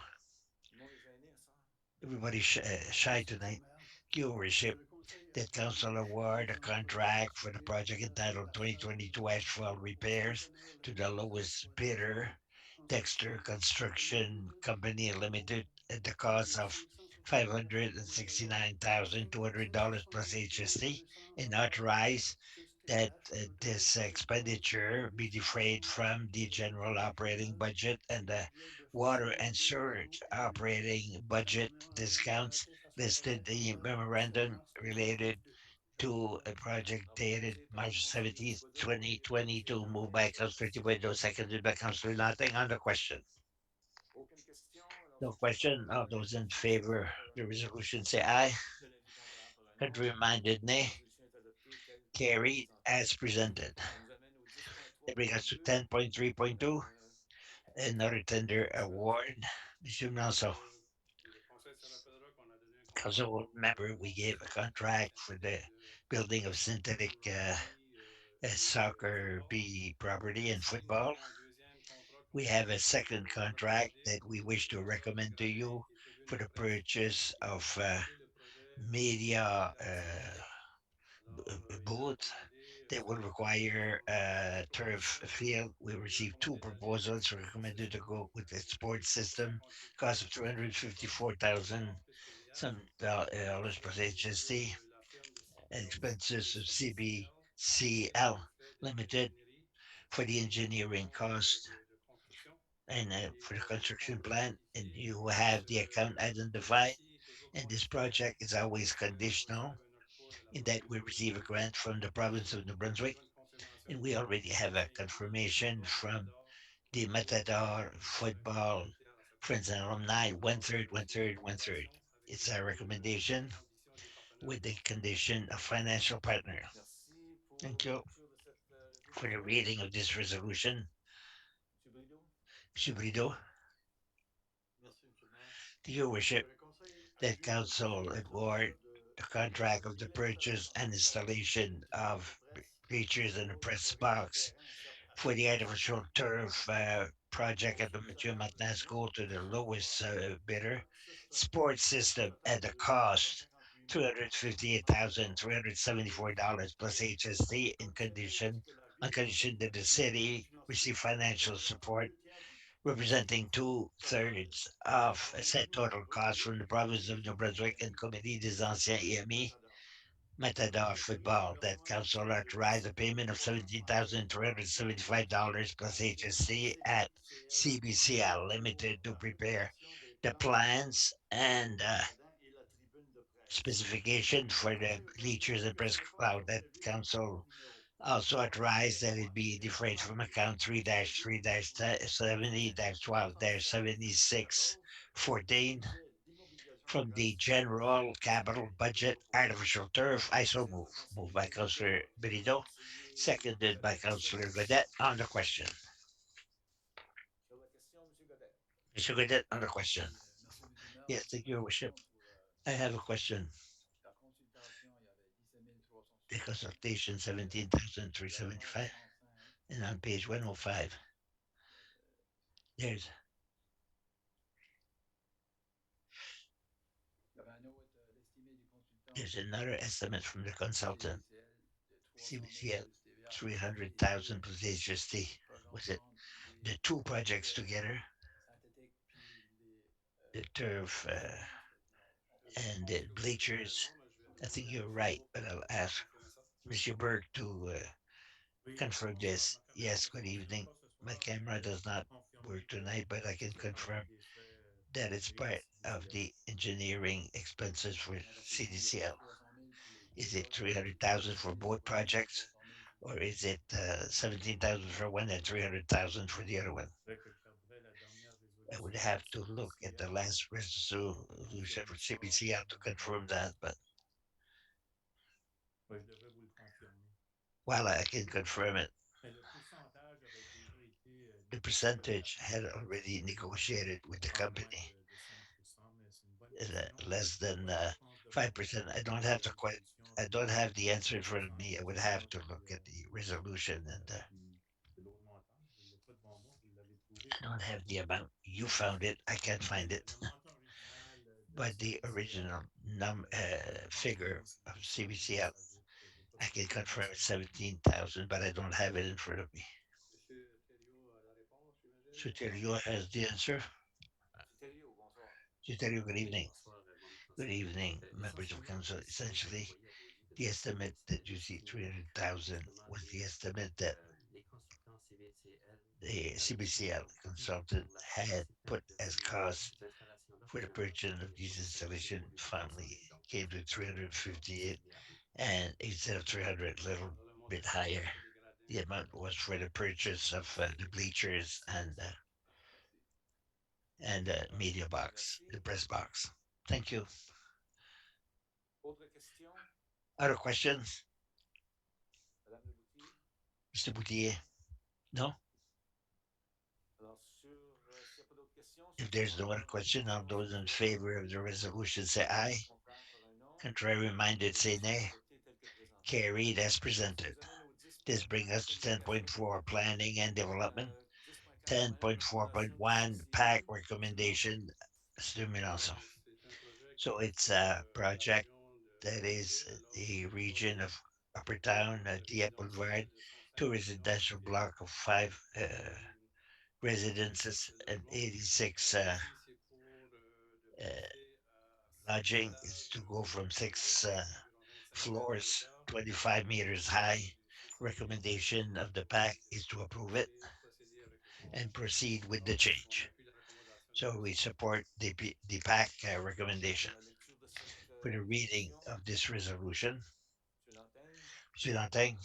tout le monde est gêné à ça. Everybody's shy tonight. Viewership. That council award a contract for the project entitled 2022 asphalt repairs to the lowest bidder, Dexter Construction Company Limited, at the cost of $569,200 plus HST, and authorize that this expenditure be defrayed from the general operating budget and the water and sewage operating budget discounts listed in the memorandum related to a project dated Proposé par le March conseiller 17th, Thibodeau. Est-ce qu'il y 2022, a moved by des Councilor questions? Thibodeau, seconded by Councilor Nothing on the question. Aucune question. Alors, No ceux qui sont en question. faveur de All la those in résolution telle favor of que the présentée, resolution say aye. de l'avis contraire par un non. Contrary-minded La nay. résolution est adoptée telle que Carried présentée. as presented. Ça nous amène au That brings us to 10.3.2. 10.3.2, another tender Monsieur Nelson. award. Monsieur Nelson. Le conseil sur l'appel d'offres, on a donné un contrat Council will pour remember la we gave a construction d'une contract for synthetique the de building of soccer synthetic pour le rugby et soccer football. B property and Ici, nous football. avons un deuxième contrat que We nous have a souhaitons second vous contract recommander that we pour wish to l'achat de recommend to gradins you et tribunes for de the presse purchase qui vont of compléter le projet media d'accessibilité. Alors, il est booth recommandé that will require a turf field. We received two proposals recommended to go with the sports system, cost of 254,000 some dollars plus HST, and expenses of CBCL Limited for the engineering cost de construction. and for the Et le construction compte est plan, and identifié. you have the account identified. Celui-ci est toujours And this conditionnel project is always à ce qu'on conditional reçoive un octroi de la in that province we du receive a Nouveau-Brunswick. grant from the province of New On a Brunswick, besoin de confirmation and de we la already have a Société confirmation Football from Matador the pour Matador donner un Football tiers à ce Friends projet. and Alumni, one Alors, third, one c'est une third, one third. recommandation. It's a recommendation with the condition of financial partner. Merci pour Thank la you lecture de cette for the résolution. reading of this resolution. Monsieur Brideau? Monsieur Brideau, Merci, Monsieur le Maire. to your worship, Le Conseil that appuie le council projet award de the contract of the construire purchase l'installation and de presse installation et de of presse bleachers and a pour le press projet du box terrain, certes for the accessible artificial aux moins turf fortunés. project Au at the Mathieu sous-solable Martin non, School to the lowest bidder. ça c'est un fait. Sports Le system total at the de cost 358 374 $358,374 plus HST in condition on condition that the city receive financial support representing two-thirds of said total cost from the province of New Brunswick and Committee des Anciens EME Matador Football that council authorized a payment of $17,375 plus HST at CBCL Limited to prepare the plans and specification for the bleachers and press cloud that council also authorized that it be defrayed from account 3-3-70-12-7614 from the general capital budget artificial turf. I so move. Moved by Councillor Benito, seconded by Councillor Godet on the question. Sur la question, Monsieur Godet. Mr. Godet on the question. Merci, Monsieur le Maire. Yes, thank you, Your Worship. Pour I have a question. la consultation, il y avait 17 The 360. consultation 17,375 and on page 105 there's Il y avait un autre, l'estimé du consultant. there's another estimate from the consultant. CBCL de 300 CBCL 300,000 000 plus TVA. plus HST. Was it Des the two projects together, synthétiques puis the turf and the Je vous avez bleachers? raison, mais je vais I think demander à you're M. right, Bourg but I'll de ask confirmer ça. Mr. Berg to Oui, confirm bonsoir. this. Ma caméra Yes, ne good fonctionne evening. pas ce My soir, camera mais does je peux not work confirmer que tonight, but I can c'est partie confirm des frais pour that it's l'ingénierie de part of CBCL. the engineering expenses for On avait précisé CDCL. 300 000 pour les deux Is it projets. 300,000 for Puis both disponible pour projects, 300 000 sur or le is it 17,000 for one and 300,000 for the other one? C'est vrai que je regarderai la dernière I would résolution have de to look at the CBCL last pour resolution for confirmer ça CBCL to confirm dans... that, but Oui, je devrais vous le confirmer. while I can confirm it, Mais le pourcentage avait déjà été the négocié avec la percentage had compagnie, already c'était negotiated with the pas moins company. de 5%, mais c'est une bonne Is question. less Je n'ai than pas la réponse devant moi. 5%. Je vais regarder la résolution I puis don't have the answer in front of me. I would have to look at the resolution and puis de l'autre montant. Je ne l'ai pas devant moi. Vous l'avez trouvé, I je don't pense. have the amount. You found it. I can't Mais find it. le montant original de But the CBCL, original je peux le figure confirmer si of vous le souhaitez, mais CBCL, ça ajoute. J'ai pas de I can confirm it's confirmation. 17,000, but I don't have it in front of me. Monsieur Thériault a la réponse, j'imagine. Suterio has the answer. Suterio, bonsoir. Suterio, good evening. Bonsoir, bonne Good continuation. evening, members of Essentiellement, la council. question que Essentially, vous voyez apposée the devant estimate CBCL that you see, estimait 300,000, justement was the estimate that les consultants CBCL the avaient CBCL estimé consultant pour la had participation put de as ces cost installations-là for the finalement purchase of était these estimé installation au lieu de 300 family 000, donc came to c'est 358, distribuable. and instead of 300, a little Alors, le montant bit total higher. pour les gradins, The amount was for the purchase of the bleachers and media box, Merci. the press box. Thank you. Autre question? Other questions, Madame Le Boutier? Mr. Boutier? No? Alors, s'il n'y a pas d'autres questions, If sur ce there's no point, other question, all those in favor of the resolution say aye. contraire par un non. Contrary minded say Résolution nay. adoptée telle que présentée. Carried as Ce qui presented. nous amène au 10.4, This brings us to planification 10.4 planning and development. 10.4.1, recommandation du 10.4.1 CCI. PAC recommendation. Mr. Melanson. c'est un projet qui So it's concerne a la project région that de is Ville, alors the c'est pour region of Upper des Town, Dieppe résidences Boulevard, de 105 two logements residential et block of 5 residences 86 and logements. 86 Ici, c'est pour de uh, passer à 6 lodging. Is étages to go from haut, 6 environ 25 mètres de floors, hauteur. 25 La meters high. recommandation du CCI, Recommendation of the PAC is to approve it c'est procéder avec le and changement. proceed with the Alors, on change. appuie la recommandation du So we CCI. support the PAC Pour recommendation. la lecture de cette For the reading résolution, of this resolution, M. Lantaigne? Monsieur Lantaigne,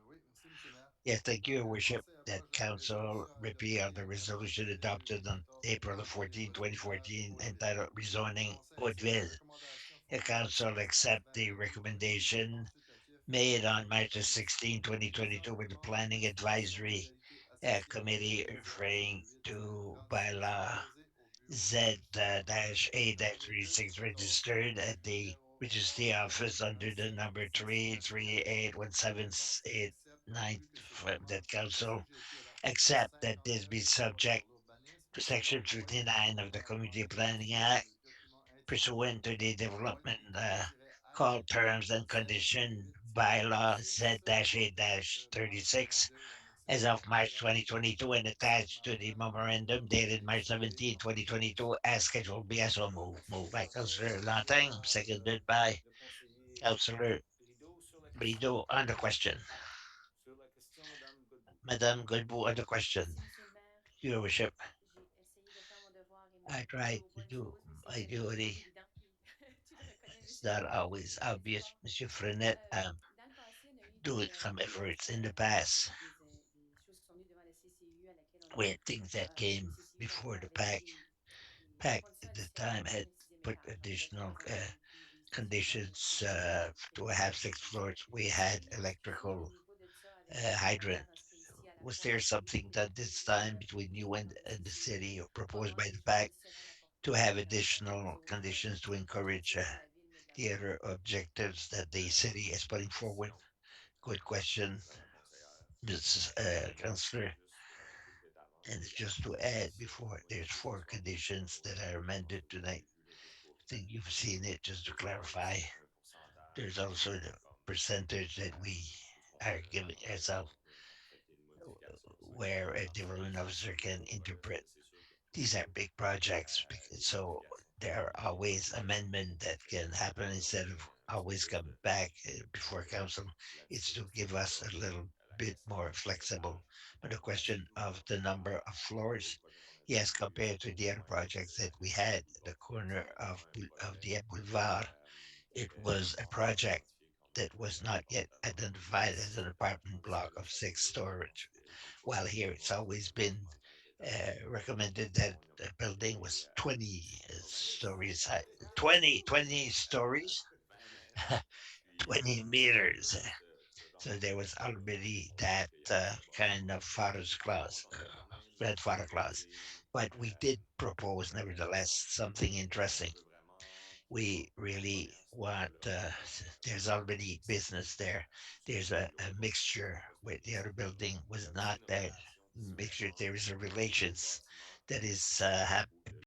Oui, merci, Monsieur le Maire. Yes, thank you, Your J'aurais Worship. pensé That projet de council résolution à repealed adopter the la resolution CCIU le adopted on 14 April the octobre 14th, 2014 2014, pour entitled Rezoning lancer ainsi les Hauteville. recommandations The formulées le council 16 mars accept the 2022 par le recommendation consultatif made on Petition March the Specialist 16, visant 2022 à with the rendre Planning une situation Advisory d'égalité associée Committee aux édifices de referring 8 to trente-six bylaw déposés au bureau de les deux Z-A-36 dispositions registered at the registry dérogeront au office under the principe number discrétionnel. Le Conseil 3381789 accepte conclut que ces demandes that sont council assujetties à l'article accept that this 59 be de la loi sur subject l'urbanisme to et section prévoit que les 59 of the aménagements Community Planning identifiés dans Act le document pursuant to intitulé the loi development L-H called terms and condition bylaw 36 de Z-A-36 annexé as au of March paragraphe 2022 and attached to the memorandum dated March 17, 2022 as Schedule B. I so move. Moved by Councillor Lanting, seconded by le conseiller Councillor Rideau sur la question. Brideau on the question. Sur la question, Madame Godbout. Madame Godbout on the question. Merci, Monsieur le maire. Your worship, J'ai essayé de faire mon devoir et I m'atteler tried aux to bonnes do choses, mais c'est my jamais toujours duty. évident. Puis tu le reconnais, It's Monsieur not Frenet, always mes obvious. efforts. Monsieur Frenet, Dans le passé, on a eu doing some des efforts in the affaires, past des choses qui sont venues devant la CCU à laquelle on a, with things that la came CCU before the avait mis pack. des Pack conditions at the additionnelles time pour had préciser mes put tâches. On avait additional 3 ans et puis des stationnements conditions électriques, to électriques have et six comme ça. floors. We had Avez-vous discuté au electrical niveau de ça avec la hydrant. maire, en ce cas ici, à la Was fois there au something niveau done des this time between you besoins de la and the CCU? city or proposed Comment by the les PAC conditionnements to apportés have dans les additional autres conditions to encourage objectifs que la ville met de the l'avant? other objectives that the city is putting forward? Good question, Madame la conseillère. Mrs. Councillor. Juste rajouter And d'avance just les to add, conditions before there's modifiées ce 4 soir pour ce conditions that are projet. Je pense amended que vous tonight. l'avez vu là, juste pour I think you've seen it. Just to déjà clarify, aussi un there's pourcentage also the comme percentage that we où ce qu'on are peut giving ourselves fait une modification sans que where la a personne development puisse officer can accéder au projet. interpret. Ça, c'est sûr que These are big projects, les so modifications qui there vont are venir always ensuite amendment that fait can que happen ça va instead donner of un petit peu always plus come de back before council. de It's latitude to aussi give pour us a aborder little la bit question more des flexible. étages. But the question Merci of par the rapport number of à floors, l'autre projet qu'on a yes, vu compared to the other moins projects that we accessible had, au the boulevard. corner C'était vraiment un of projet the Boulevard, qui it était was a pas encore project identifié comme that was un not yet appartement identified de as an 6 étages, apartment tandis que block là, of ça a été six storage. considéré comme While possible here pour it's moi, c'est always un been appartement de 15 étages. recommended Bon, that on a the building donné was 20 stories high. 20 20 stories, 20 mètres. Puis 20 c'est un peu meters. plus ce So genre de there was projet-là already qu'on veut that qu'il y ait dans le kind bâtiment. of father's Par clause, contre, on veut quand même grandfather clause. préserver But we did propose, le nevertheless, centre. something On interesting. veut vraiment qu'il n'y ait We pas de really commerce dans ce want, coin-là. there's already business there. C'est There's sûr que a l'autre opportunité mixture de poste de with the other municipaux, building il y was a aussi not une that relation qui se fait mixture. There is a entre les deux relations bâtiments that is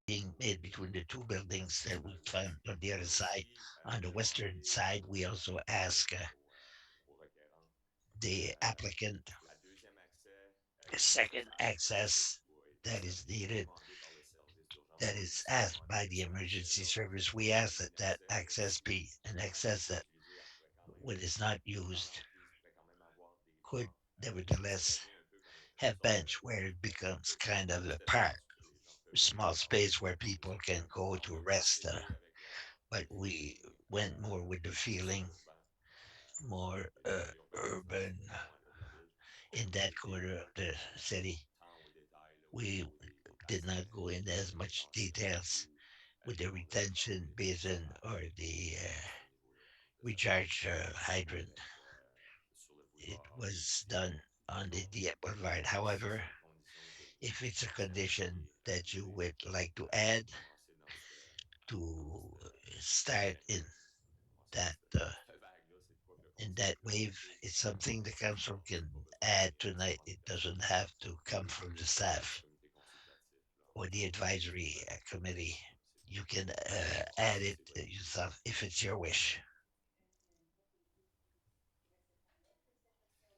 being made between the two buildings that we found on the other et side. aussi On the western demander side, we also ask aux requérants the applicant la deuxième accès a qui va se second faire access ou a été that is needed, demandé par le service d'urgence that du is municipal asked demandé by que the cet emergency accès-là service. We soit une ask that ligne that accès, mais access si be an le bâtiment access n'est pas that, utilisé, elle pourrait quand même, when it's not par used, l'emprise, pourrait quand même avoir des could bancs. Ça nevertheless devient un peu comme une have sorte bench where it becomes kind of plus a park, d'espace où les gens a peuvent small space where utiliser people pour can un peu go to changer, rest. procéder avec But le we feeling went more with the feeling, suburbain more urbain qui se fait urban actuellement à Drummondville. in On a that évité corner of the city. tant aux détails là, au We niveau des did bassins not go in as de much rétention details ou with the demander de retention changer des basin éclairages or the à ce niveau-là. Donc là, ça va être recharge hydrant. avec sur le It boulevard was Dieppe. done on the Donc, Dieppe Boulevard. si c'est However, une condition if it's a qui serait condition appliquée, that vous you voulez would like to add commencer dans to cette start in direction, commencer dans that cette vague-là, c'est de quoi que le in conseil that peut wave, adopter. it's something the council C'est can pas besoin add d'aller tonight. nécessairement It de personne doesn't have d'autre to come ou from the du staff comité consultatif là, or en the disant que c'est advisory correct. committee. You C'est can add si it c'est votre idée. yourself if it's your wish.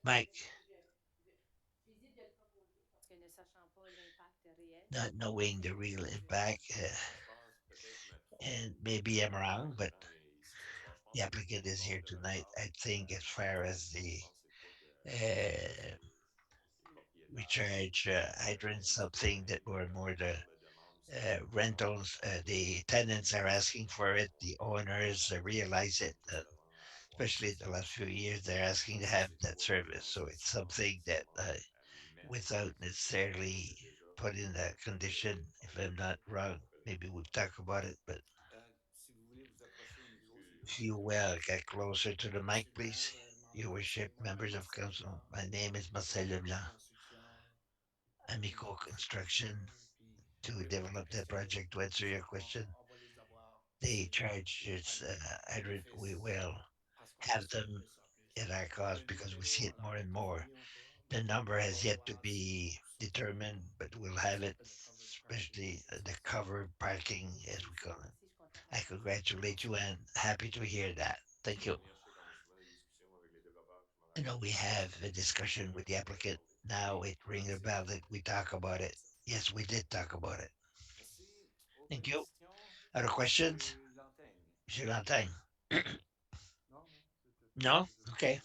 Mike, Que ne sachant pas l'impact réel, not knowing the real impact, Je pense peut-être je me trompe and maybe I'm en wrong, but arrivant ici ce soir. Je pense the que le applicant is boulevard here de tonight. recharge, I think as far as the je pense que c'est pas de uh, propriétaires recharge hydrants, something that were more the on le demande, c'est rentals, the tenants are asking for it, the owners realize it. justement especially the last few years, they're asking to have that service. So it's something that without necessarily putting that condition, if I'm not wrong, maybe we'll talk about it. But Si vous voulez vous approcher au micro, s'il vous if plaît. you will get closer to the mic, Merci, please. Mayor. Your worship, C'est members moi-même of Marcel council. Leblanc, My name is Marcel Amico Leblanc, Construction, Amico pour cette projet-là. Construction, Puis, to pour répondre à ta develop that question, project. To answer c'est your qu'on question, on va les avoir the ici charge is en hydrant. We bénéfice will parce qu'on voit have ça de them plus en plus. at our On cost a because déjà we see it more la and more. trésorerie, The number on has va yet to voir be ce qui est determined, but we'll have ça it, s'appelle le covered parking. especially Ça, the c'est covered parking, as we Merci, call it. merci, je suis contente I d'entendre ça. congratulate you Merci. and happy to hear that. Thank you. I know we have a discussion with the applicant. Now it rings a bell that we talk about it. Yes, we did talk about it. Merci. Autre Thank you. question? Other questions? Monsieur Lantaigne. Monsieur Lantin? Non, non, c'était tout. No? Je voulais Okay.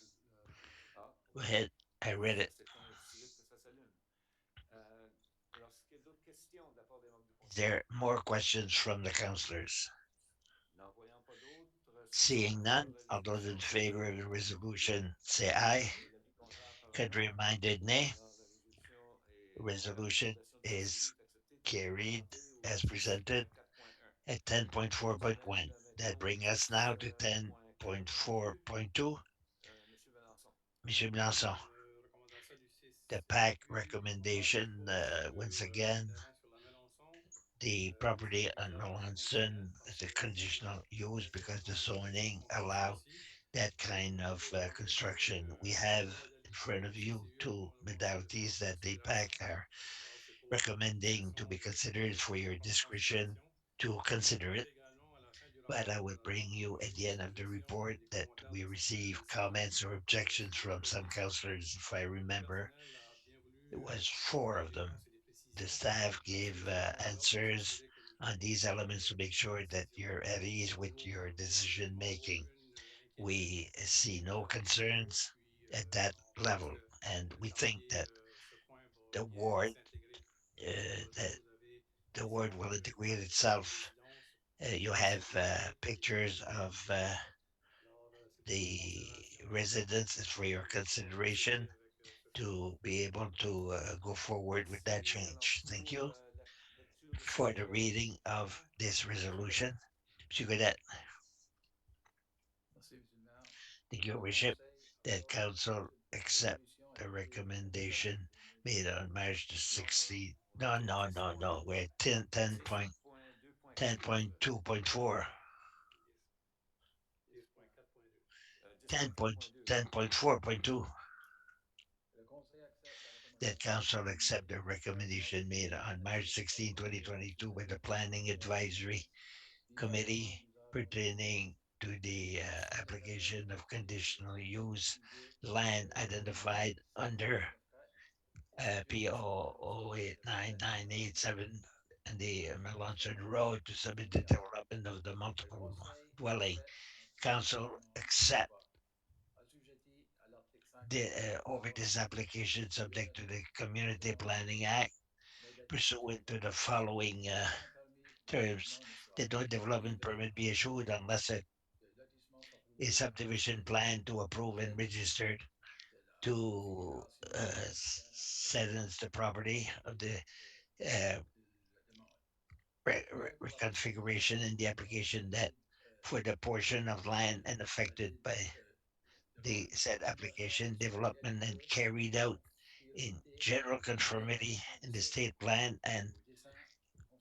Ah, Go OK. ahead. I read Ça it. s'éteint aussi vite que ça s'allume. Alors, est-ce qu'il y a d'autres questions de la part des membres du Is conseil? there more questions from the councillors? N'en voyant pas d'autres, ceux qui sont en Seeing faveur none, de all those in l'adoption du favor of the resolution, levez la main. resolution say aye. L'avis contraire par la main. Contrary-minded, nay. Alors, la résolution The est, resolution l'adoption du RCD is est acceptée. Nous pouvons carried demander au as presented 10.4.1. at Je 10.4.1. mène maintenant That au brings us now to 10.4.2. 10.4.2. Monsieur Valençon. Monsieur Blanson, Recommandation du the 6 PAC puis recommandation recommendation, 3 sur once le again, terrain sur la Mélençon. the Mise en property on demeure Melanson conditionnelle parce is que a le zoning conditional use permettait because the seulement des zoning constructions allow ici. that kind On of va demander construction. We have deux in modalités front de of you procédure two pour le moment modalities en that the PAC considération. are Alors, c'est pour recommending to be façon considered for de your mettre en discretion considération. to Je vous consider it. remettrai également à la fin du But I rapport will bring you at the des end of the suggestions report et des that commentaires we de certains receive citoyens. comments or objections Si from some councillors, if I le remember. personnel a bien voulu It was donner four des of them. réponses et des The précisions staff à ces gave éléments-là pour answers s'assurer que nous on tombons these dans elements to make les bonnes sure that décisions. you're at ease Nous with your avons pour le decision moment making. aucune inquiétude We see no à ce niveau, concerns puis at that on pense level, que and le we think quartier, that ce coin va the bien ward s'intégrer dans ce uh, projet. that Vous avez the des ward images will integrate des itself. résidences You dans have cette zone-là qui est pictures disponible. of Alors, c'est pour votre the considération. residences for your De pouvoir procéder consideration avec ce changement. to be able to go forward with that Merci. Alors, change. Thank pour you la lecture de for cette the reading of résolution, this Monsieur resolution. Godette. Monsieur Gaudette, Merci, M. le maire. thank you, Le worship, conseil that approuve council cette accept résolution the adoptée le 10 recommendation avril made 2022. on March the Alors, 16th. on a No, d'autres no, no, questions no. de We're at 10, 10.2.4. 10.2.4. 10.4.2. 10.4.2. Le conseil accepte la That recommandation council adoptée accept the le 10 recommendation made on March 16, 2022 by the Planning avril. Advisory Puis également, Committee nous avons pertaining to the reçu la application of conditional use idée land identified under 94 PO 089987 and the Melanson Road to submit the development of the Le multiple conseil dwelling. accepte ainsi Council l'amendement accept suivant. Assujetti à l'article the 183 over this application subject to the Community selon Planning Act modalité pursuant to the suivante. following Aucun permis terms. non échoir. The no development permit be issued unless Les lotissements sont a approvés subdivision plan to approve and registered de la to configuration du terrain sentence the property of the uh, de la demande. Aucun projet reconfiguration in the application that for the portion of land and affected by the said application development and carried out in general conformity in the state plan and au dessin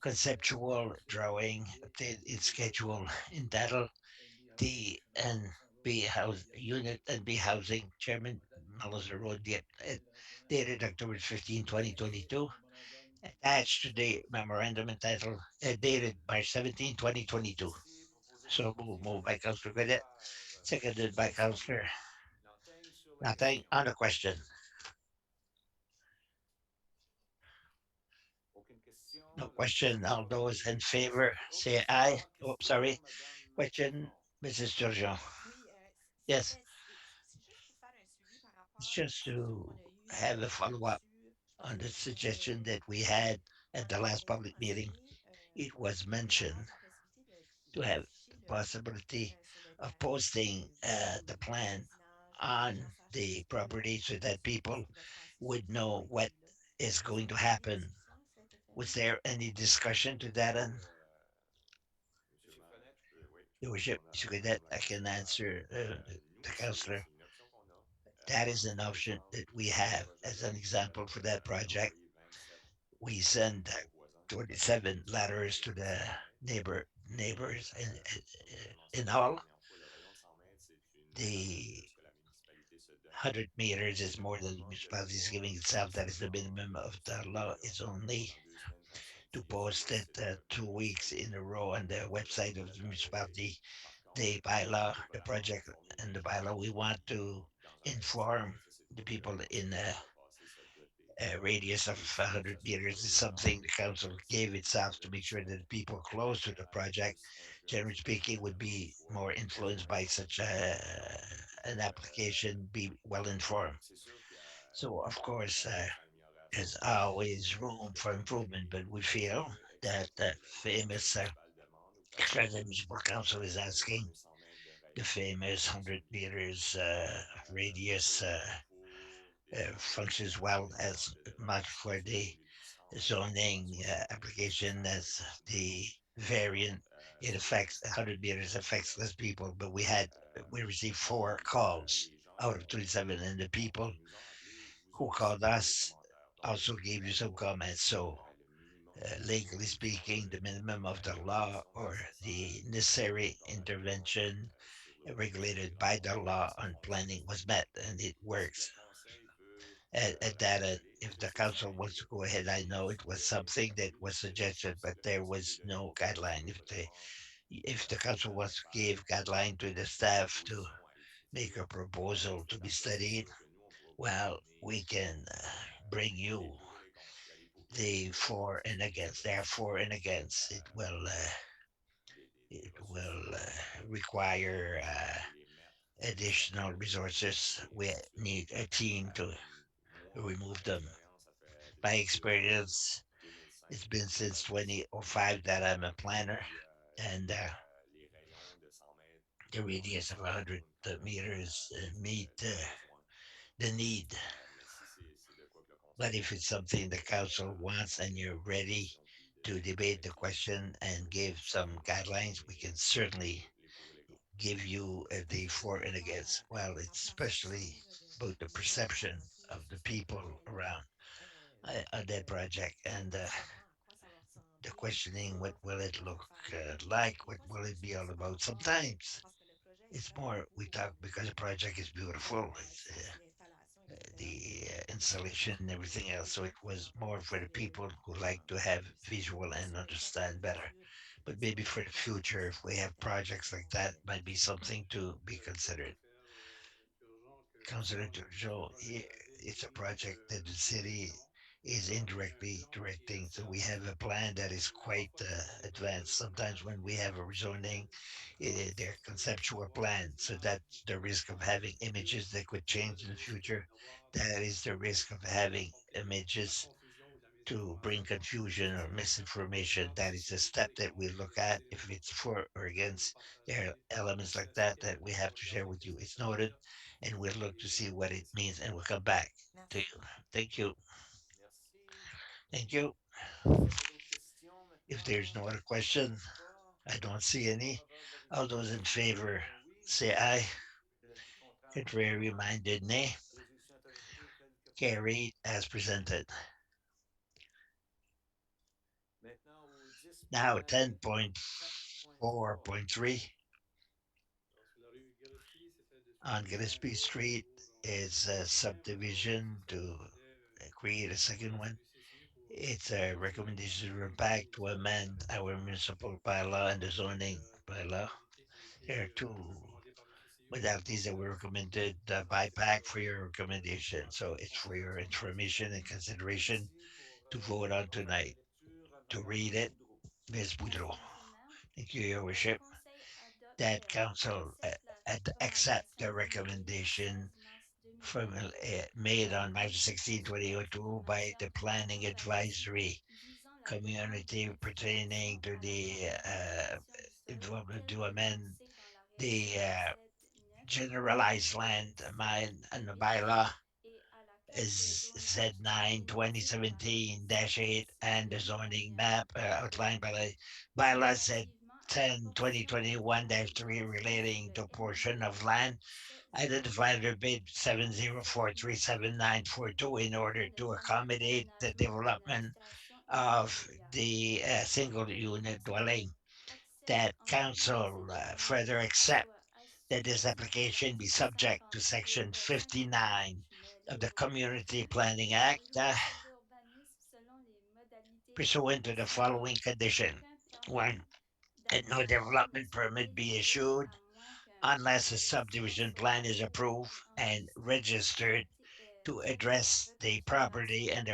conceptuel conceptual sur drawing D obtained in et B schedule housing entitled NB housing D sur la and Melanson Road B house Dieppe unit and B housing chairman en date du Melissa 15 Road Dieppe, avril 2021 dated October 15, annexé au 2022, mémorandum attached to the statut memorandum entitled dated March 17, 2022. Merci. Proposition So soumise moved by Councillor Godet, par seconded by Councillor Monsieur Lantaigne sur la Nothing question. on the question. Aucune question. No La question. question All sera those posée. in favor say aye. Oh, Question, sorry. Madame Question, Turgeon. Mrs. Turgeon. Oui, Yes, c'est juste pour faire un suivi par rapport it's à la just discussion to qu'on a eue have a follow up là-dessus. on the suggestion Euh, that we had Dans at le the last public meeting. New-Brunswick, It was il va y avoir mentioned la possibilité to have d'afficher possibility sur le of terrain, posting où the le plan voisinage, les gens on sachent the aussi que property so that people ça va se passer sur would ce know what projet-là. is Est-ce going que to vous avez eu des happen? discussions à cet Was effet-là? there any discussion to that end? Your worship, Mr. Cadet, I can answer the counselor. That is an option that we have as an example for that project. We send 27 letters to the neighbors in all. The 100 meters is more than the municipality is giving itself. That is the minimum of the law. Is only to post it 2 weeks in a row on the website of the municipality. The bylaw, the project, and the bylaw. We want to inform the people in a radius of 100 meters is something the council gave itself to make sure that people close to the project, generally speaking, would be more influenced by such an application, be well informed. So, of course, there's always room for improvement, but we feel that the famous the municipal council is asking the famous 100 meters radius functions well as much for the zoning application as the variant. It affects 100 meters affects less people, but we received 4 calls out of 27, and the people who called us also gave you some comments. So, legally speaking, the minimum of the law or the necessary intervention regulated by the law on planning was met, and it works. At that, if the council wants to go ahead, I know it was something that was suggested, but there was no guideline. If the council wants to give guideline to the staff to make a proposal to be studied, well, we can bring you the for and against. There are for and against. It will require additional resources. We need a team to remove them. By experience, it's been since 2005 that I'm a planner, and the radius of 100 meters meet the need. But if it's something the council wants and you're ready to debate the question and give some guidelines, we can certainly give you the for and against. Well, it's especially about the perception of the people around that project and the questioning what will it look like, what will it be all about. Sometimes it's more we talk because the project is beautiful, it's the installation and everything else, so it was more for the people who like to have visual and understand better. But maybe for the future, if we have projects like that, might be something to be considered. Councillor Joe, it's a project that the city is indirectly directing. So we have a plan that is quite advanced. Sometimes when we have a rezoning, they're conceptual plans. So that's the risk of having images that could change in the future. That is the risk of having images to bring confusion or misinformation. That is a step that we look at. If it's for or against, there are elements like that that we have to share with you. It's noted, and we'll look to see what it means, and we'll come back to you. Thank you. Merci. Thank you. S'il y a d'autres questions If there's maintenant, no other j'en question, vois pas. I don't see En any. faveur de la All those in résolution, favor oui. say aye. Du contraire, Contrary non. minded nay. Résolution adoptée telle que présentée. Carried as presented. Maintenant au Now 10.4.3. 10.4.3 Alors, sur la rue Gillespie, c'est fait de on souligner qu'il y a Gillespie encore Street toujours is un a besoin. Alors, subdivision c'est ça, to on demandait create a second comment est-ce one. que c'est pour It's a réviser recommendation la to back to municipal amend bylaw our municipal bylaw and the avec zoning deux bylaw. modalités qui ont There été are two recommandées par le CCE. modalities that were recommended by PAC for your recommendation. So it's for your information and consideration Merci pour to vote on l'annonce de la tonight. lecture, To Madame read it, Boudreau. Ms. Boudreau. Merci, Monsieur le maire. Thank you, Your Le Worship. Conseil adopte, That council accept accept la the recommandation émise le recommendation 16 mars from 2022 made par le on March Comité 16, consultatif de 2002 by formation the et Planning d'urbanisme Advisory visant la demande Community de pertaining modification to à the l'intérieur de l'application du involvement to amend the generalized land mine and the bylaw is Z9 2017-8 and the zoning map outlined by the bylaw Z10 2021-3 relating to portion of land identified under bid 704374942 in order to accommodate the development of the single unit dwelling. That council further accept that this application be subject to Section 59 of the Community Planning Act, pursuant to the following condition. One, that no development permit be issued unless a subdivision plan is approved and registered to address the property and the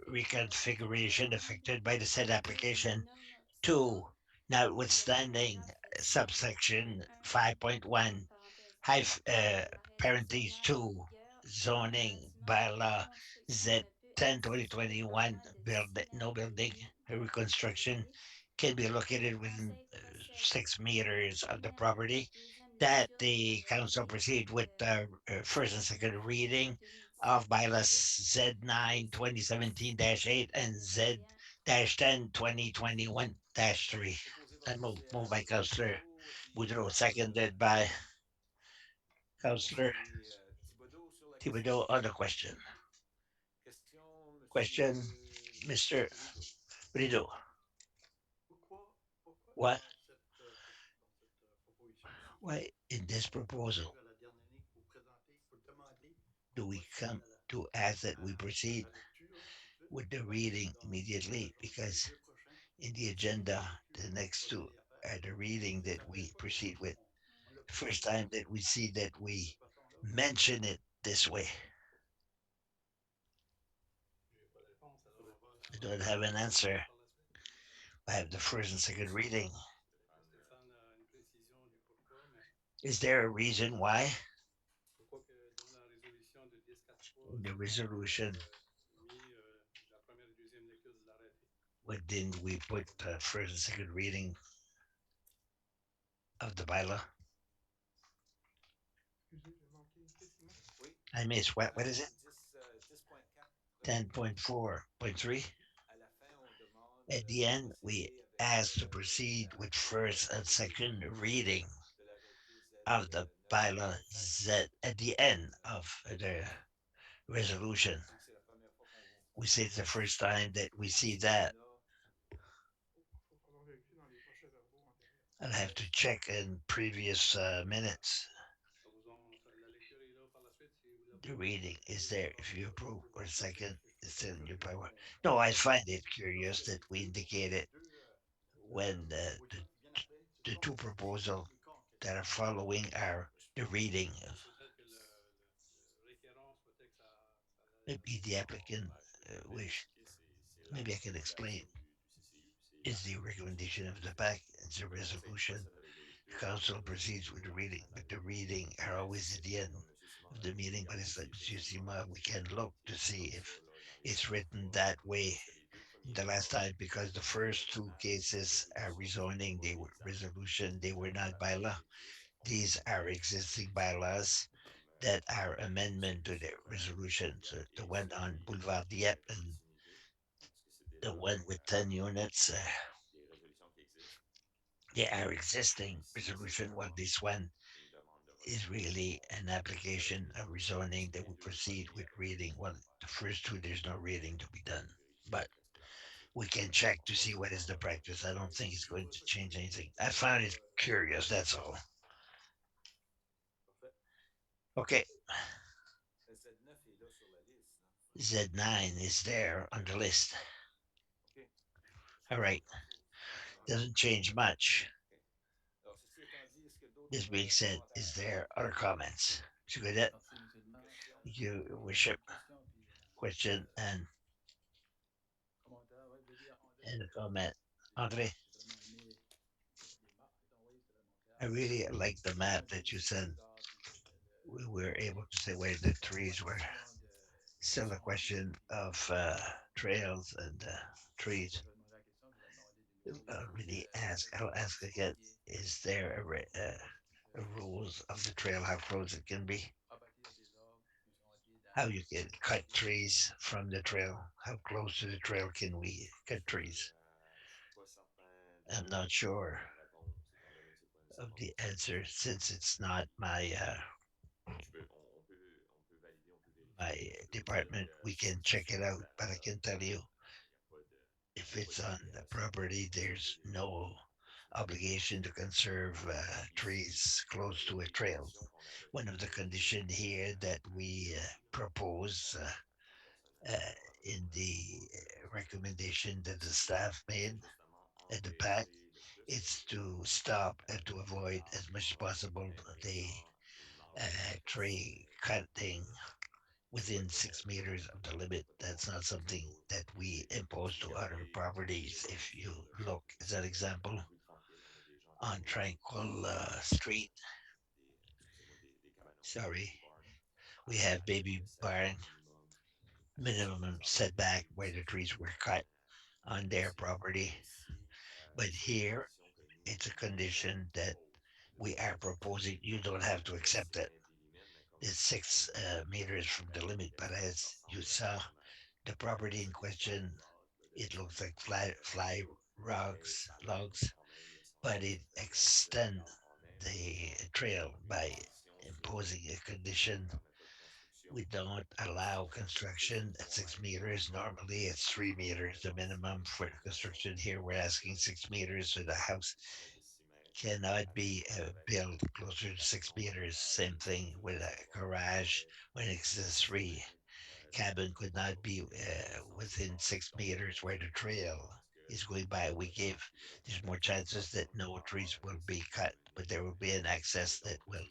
reconfiguration affected by the said application. Two, notwithstanding subsection 5.1 parentheses 2 zoning bylaw Z 10 2021 build no building reconstruction can be located within 6 meters of the property, that the council proceed with the first and second reading of bylaws Z9 2017-8 and Z 10 2021-3. I move by Councillor Boudreau, seconded by Councillor Thibodeau on the question. Question, Mr. Brideau. What? Why in this proposal do we come to ask that we proceed with the reading immediately? Because in the agenda, the next two are the reading that we proceed with. First time that we see that we mention it this way. I don't have an answer. I have the first and second reading. Stéphane a une précision du pourquoi, mais Is there a reason why pourquoi que dans la résolution de 1043, in the nous avons resolution mis la première et deuxième lecture de l'arrêté? what didn't we put the first and second reading of the bylaw? Excusez, j'ai manqué. Qu'est-ce qu'il manque? Oui. I missed what is it? 10.4. 10.4.3. À la fin, on demande At the end, de we procéder avec asked to proceed with first and second reading de l'arrêté of the bylaw Z945. Z at the end of the resolution. Donc, c'est la première fois We say it's the first time that we see that. Il va falloir vérifier dans les prochains verbaux antérieurs. I'll have to check in previous minutes. La lecture est là par la suite. Si vous The l'approuvez, reading is there. If you approve or second, it's in your power. on- No, I find it curious that we indicated when the two proposals that are following are the reading of Peut-être que le requérant souhaitait que maybe the applicant wish. Maybe I can explain. Is the recommendation of the back, it's a resolution. The council proceeds with the reading, but the reading are always at the end of the meeting. But it's like Monsieur Sima, we can look to see if it's written that way the last time, because the first two cases are rezoning, they were resolution, they were not bylaw. These are existing bylaws that are amendment to the resolution. So the one on Boulevard Dieppe and the one with 10 units, they are existing resolution. Well, this one is really an application of rezoning that we proceed with reading. Well, the first two, there's no reading to be done, but we can check to see what is the practice. I don't think it's going to change anything. I found it curious, that's all. Okay, Z9 est là sur la liste. Z9 is there on the list. OK. All right, doesn't change much. Alors, ceci étant dit, est-ce que d'autres This being said, is there other comments? Monsieur Godet, you worship question and a comment. Andre, I really like the map that you sent. We were able to say where the trees were. Still a question of trails and trees. really ask. I'll ask again. Is there a rules of the trail how close it can be? How you can cut trees from the trail? How close to the trail can we cut trees? I'm not sure of the answer since it's not my department. We can check it out, but I can tell you if it's on the property, there's no obligation to conserve trees close to a trail. One of the conditions here that we propose in the recommendation that the staff made at the pack is to stop and to avoid as much as possible the tree cutting within 6 meters of the limit. That's not something that we impose to other properties. If you look as an example on Tranquil Street, sorry, we have Baby Barn minimum setback where the trees were cut on their property. But here, it's a condition that we are proposing. You don't have to accept it. It's 6 meters from the limit, but as you saw, the property in question, it looks like fly logs, but it extends the trail by imposing a condition. We don't allow construction at 6 meters. Normally, it's 3 meters, the minimum for construction. Here, we're asking 6 meters, so the house cannot be built closer to 6 meters. Same thing with a garage when an accessory cabin could not be within 6 meters where the trail is going by. There's more chances that no trees will be cut, but there will be an access that will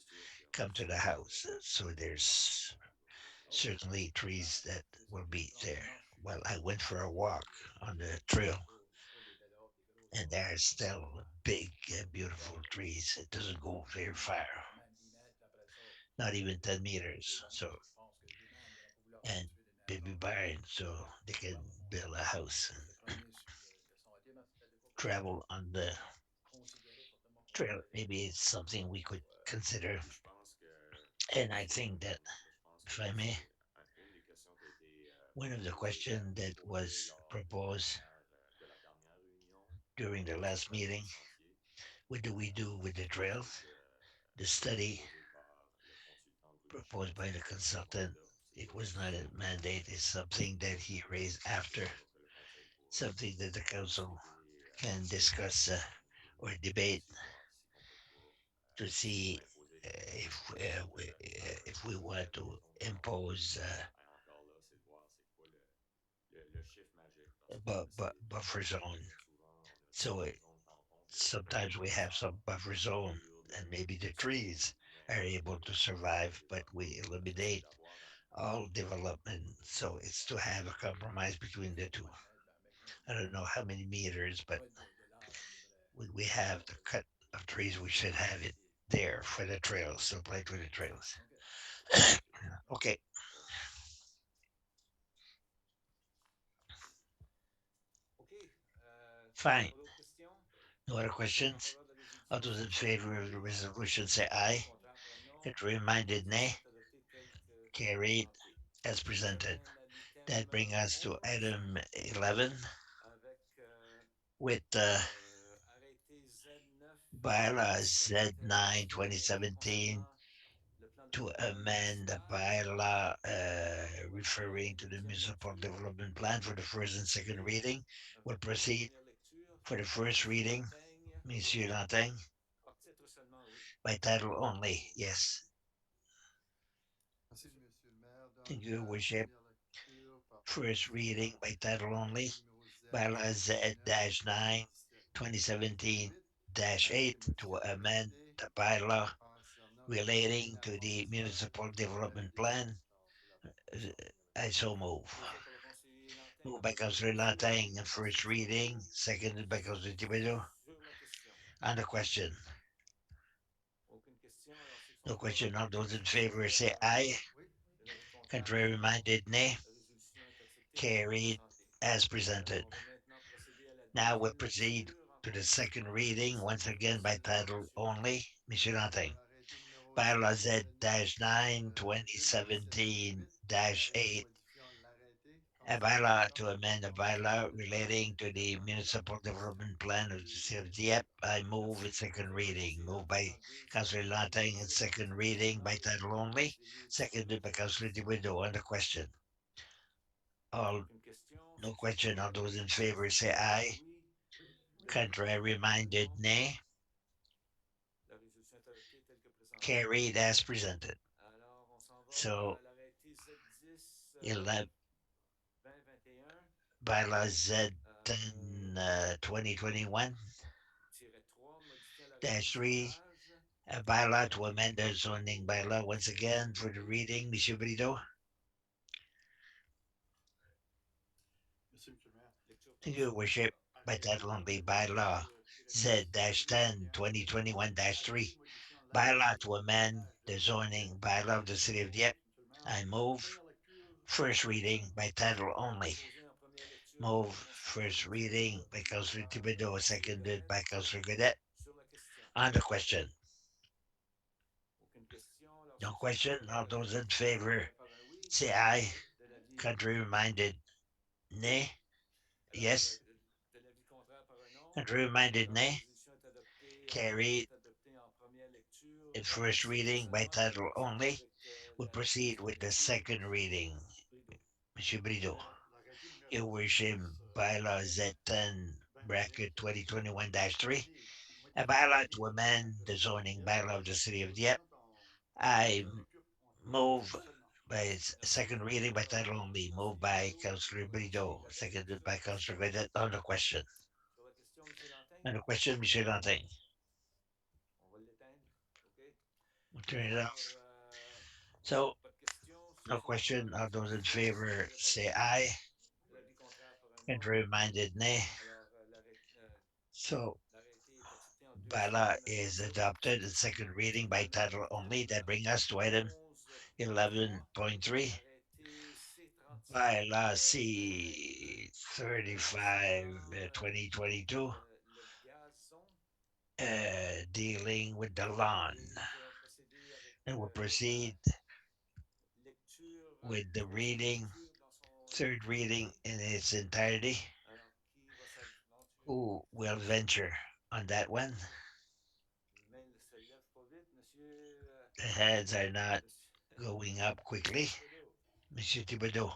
come to the house. So there's certainly trees that will be there. Well, I went for a walk on the trail, and there are still big, beautiful trees. It doesn't go very far, not even 10 meters. So, and baby barn, so they can build a house and travel on the trail. Maybe it's something we could consider. And I think that, if I may, one of the questions that was proposed during the last meeting, what do we do with the trails? The study proposed by the consultant, it was not a mandate, it's something that he raised after, something that the council can discuss or debate to see if we want to impose buffer zone. So sometimes we have some buffer zone, and maybe the trees are able to survive, but we eliminate all development. So it's to have a compromise between the two. I don't know how many meters, but when we have the cut of trees, we should have it there for the trails, so play for the trails. Okay, fine. No other questions? All those in favor of the resolution say aye. Contrary-minded nay. Carried as presented. That brings us to item 11 with the bylaw Z9 2017 to amend the bylaw referring to the municipal development plan for the first and second reading. We'll proceed for the first reading. Monsieur Lantaigne, by title only. Yes. Thank you, Worship. First reading by title only. Bylaw Z-9 2017-8 to amend the bylaw relating to the municipal development plan. I so move. Moved by Councillor Latang, first reading, seconded by Councillor Thibodeau. On the question. No question. All those in favor say aye. Contrary minded, nay. Carried as presented. Now we'll proceed to the second reading, once again by title only. Monsieur Lantin. Bylaw Z-9 2017-8. A bylaw to amend a bylaw relating to the municipal development plan of the city of Dieppe. I move in second reading. Moved by Councillor Lanting in second reading by title only. Seconded by Councillor DeWidow. On the question. All no question. All those in favor say aye. Contrary minded nay. Carried as presented. So 11 bylaw Z10 2021 3, a bylaw to amend the zoning bylaw once again for the reading. Monsieur Brideau. Thank you, Worship. By title only, bylaw Z-10 2021-3, bylaw to amend the zoning bylaw of the city of Dieppe. I move first reading by title only. Move first reading by Councillor Thibodeau, seconded by Councillor Godet. On the question. No question. All those in favor say aye. Contrary minded, nay. Yes. Contrary minded, nay. Carried in first reading by title only. We proceed with the second reading. Monsieur Brideau. Your worship, bylaw Z10 bracket 2021-3, a bylaw to amend the zoning bylaw of the city of Dieppe. I move by second reading by title only, moved by Councillor Brideau, seconded by Councillor Godet. On the question. On the question, Monsieur Dantin. We'll turn it off. So, no question. All those in favor say aye. Contrary minded, nay. So, bylaw is adopted in second reading by title only. That brings us to item 11.3. Bylaw C 35 2022, dealing with the lawn. And we'll proceed with the reading, third reading in its entirety. Who will venture on that one? The heads are not going up quickly. Monsieur Thibodeau.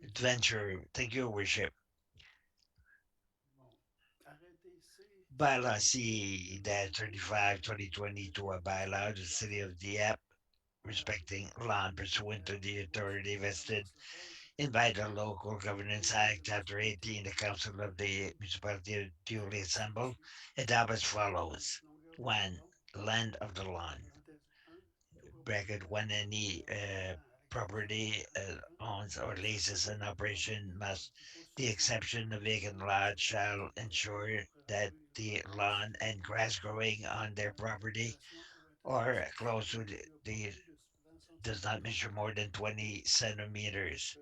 Adventure. Thank you, Worship. Bylaw C 35 2022, a bylaw of the city of Dieppe respecting land pursuant to the authority vested in by the Local Governance Act, Chapter 18, the Council of the Municipality duly assembled, adopt as follows. 1. Land of the lawn. Bracket 1. Any property owns or leases an operation must, the exception of vacant lot, shall ensure that the lawn and grass growing on their property or close to the does not measure more than 20 centimeters.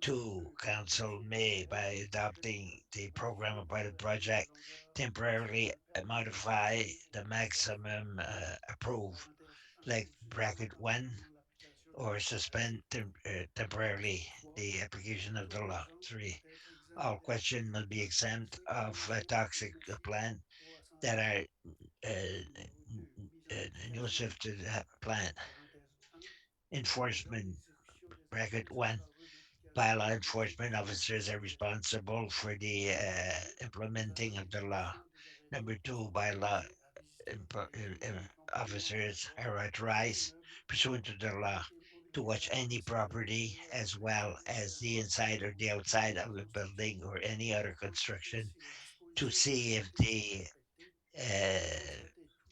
2. Council may, by adopting the program of pilot project, temporarily modify the maximum approved, like bracket 1, or suspend temporarily the application of the law. 3. All questions must be exempt of toxic plant that are nuisive to the plant. Enforcement, bracket 1. Bylaw enforcement officers are responsible for the implementing of the law. Number 2, bylaw officers are authorized pursuant to the law to watch any property as well as the inside or the outside of a building or any other construction to see if the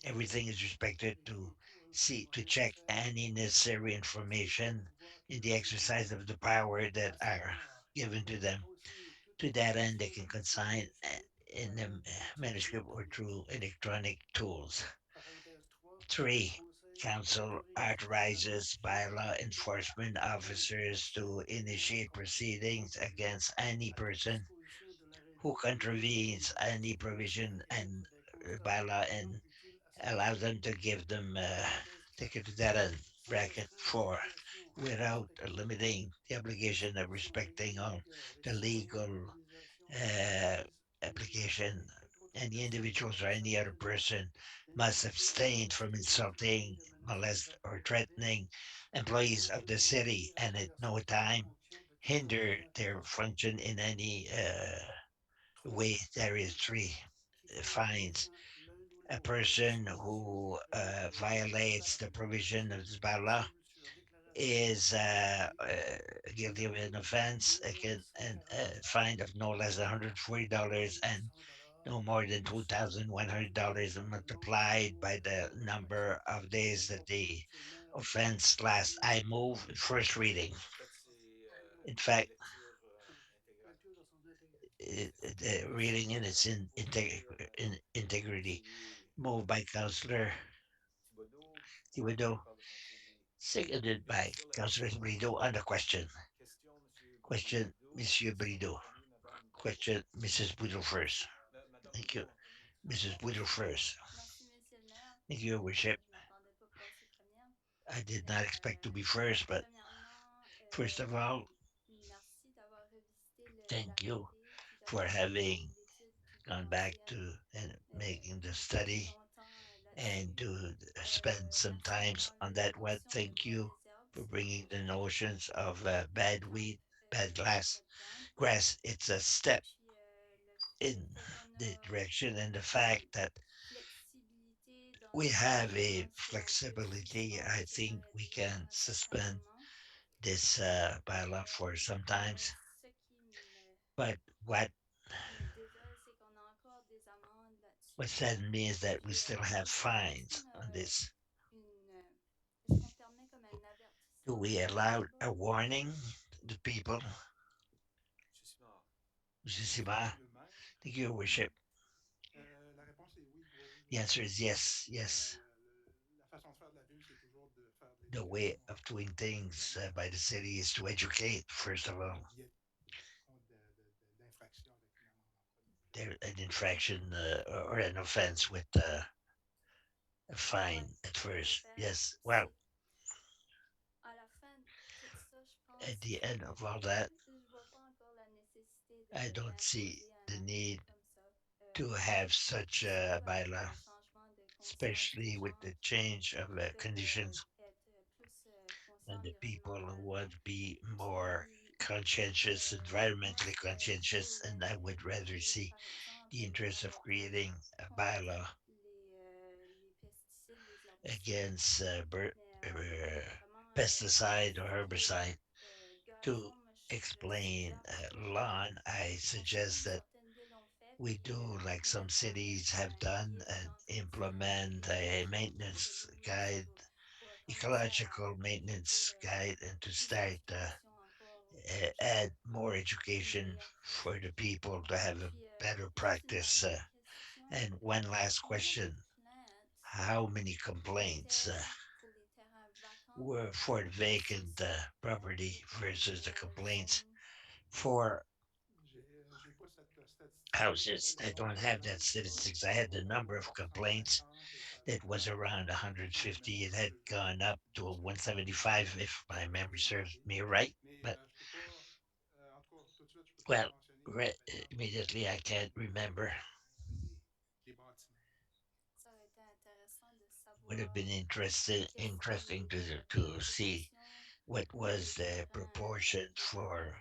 everything is respected, to see to check any necessary information in the exercise of the power that are given to them. To that end, they can consign in the manuscript or through electronic tools. 3. Council authorizes bylaw enforcement officers to initiate proceedings against any person who contravenes any provision and bylaw and allow them to give them ticket to that and bracket for without limiting the obligation of respecting all the legal uh, application. Any individuals or any other person must abstain from insulting, molest, or threatening employees of the city and at no time hinder their function in any way. There is three fines. A person who violates the provision of this bylaw is guilty of an offense and a fine of no less than $140 and no more than $2,100 multiplied by the number of days that the offense lasts. I move first reading. En fait, c'est In fact, lecture intégrale. the reading in its integrity, Conseiller moved by Councillor Thibodeau, secondé Thibodeau, par le conseiller. seconded by Sur la Councillor question, Brideau on the question. question, Monsieur Question, Brideau. Monsieur Question Brideau. en premier, Madame Brideau. Question, Mrs. Brideau first. Madame Thank you. Brideau en premier. Mrs. Brideau first. Merci, Monsieur le maire. Thank you, Your Worship. Je m'attendais pas passer première. I did not Mais expect to be first, but premièrement, first of all, merci d'avoir revisité thank you l'arrêté puis for d'avoir fait having l'étude gone back prudentielle. to and making the J'ai travaillé study longtemps and là-dessus. to spend some Merci times d'avoir on levé that la one. notion de Thank you mauvaises herbes for aussi. bringing the notions of bad Vacant weed, bad glass, là-dedans. grass. It's a step Puis le in fait qu'on the a direction and the une fact that flexibilité dans we notre have a ordonnance qu'on peut flexibility. suspendre I ces think we arrêtés-là can à un certain suspend moment. this bylaw for Mais sometimes. ce qui But me désole, c'est qu'on a encore des amendes what là-dessus. saddened me is that we Puis still il y a have aussi fines on this. est-ce qu'on permet comme un Do avertissement we par allow rapport a warning to people? Monsieur Simard. Mr. Merci, Siba, Monsieur le maire. thank you, Your Worship. La réponse est oui, oui, oui, The oui. answer is yes, yes. La façon de faire de la ville, c'est toujours de faire de The l'éducation way of doing things premièrement, by the city is to educate, first of all. par le biais d'infractions avec une amende en premier. There, an infraction or an offense with a ouais, fine at tout à first. fait. Yes, well, À la fin de tout ça, je at pense the que end of all that, je vois pas encore la nécessité I don't see d'imposer un the arrêté need comme ça. to have such a Surtout avec bylaw, le changement de conscience des especially with gens the qui change of veulent conditions être plus conscients and the people who want environnementalement. to be more Puis, conscientious, moi, environmentally ce que je conscientious, and I voulais would rather essayer, see par exemple, the avec interest la of loi creating a contre bylaw les pesticides, les herbicides, against mais vraiment, pesticide tout or ce qui est herbicide. To gazon, moi, je explain suggère pas trop. lawn, I Je pense que suggest comme that certaines villes l'ont fait, we puis do like ils some le font bien, cities qu'il y a have un done guide and d'entretien, implement a que maintenance lui aussi guide, doit commencer ecological à éviter maintenance guide, and to plus start d'éducation encore aux gens, add more une education meilleure for the pratique. people to have a Puis, better juste une practice. dernière question. And one last Combien de question. plaintes How many complaints étaient pour les terrains vacants were for vacant versus property versus the complaints zoning? for J'ai pas cette statistique-là, houses? j'aurais le I don't nombre de have that plaintes, là, statistics. I had the number of par complaints 150 et ça allait that was jusqu'à around 200. 150. It Je had n'ai gone pas up plus to que ça 175, if my memory serves présenté. me right. Mais But je peux pas, en tout cas, tout de suite, je peux pas well, mentionner maintenant pour immediately I can't remember. avec les bâtiments. Ça aurait été intéressant de Would have savoir been qu'est-ce qui interesting est la to see proportion what pour was les the terrains proportion vacants for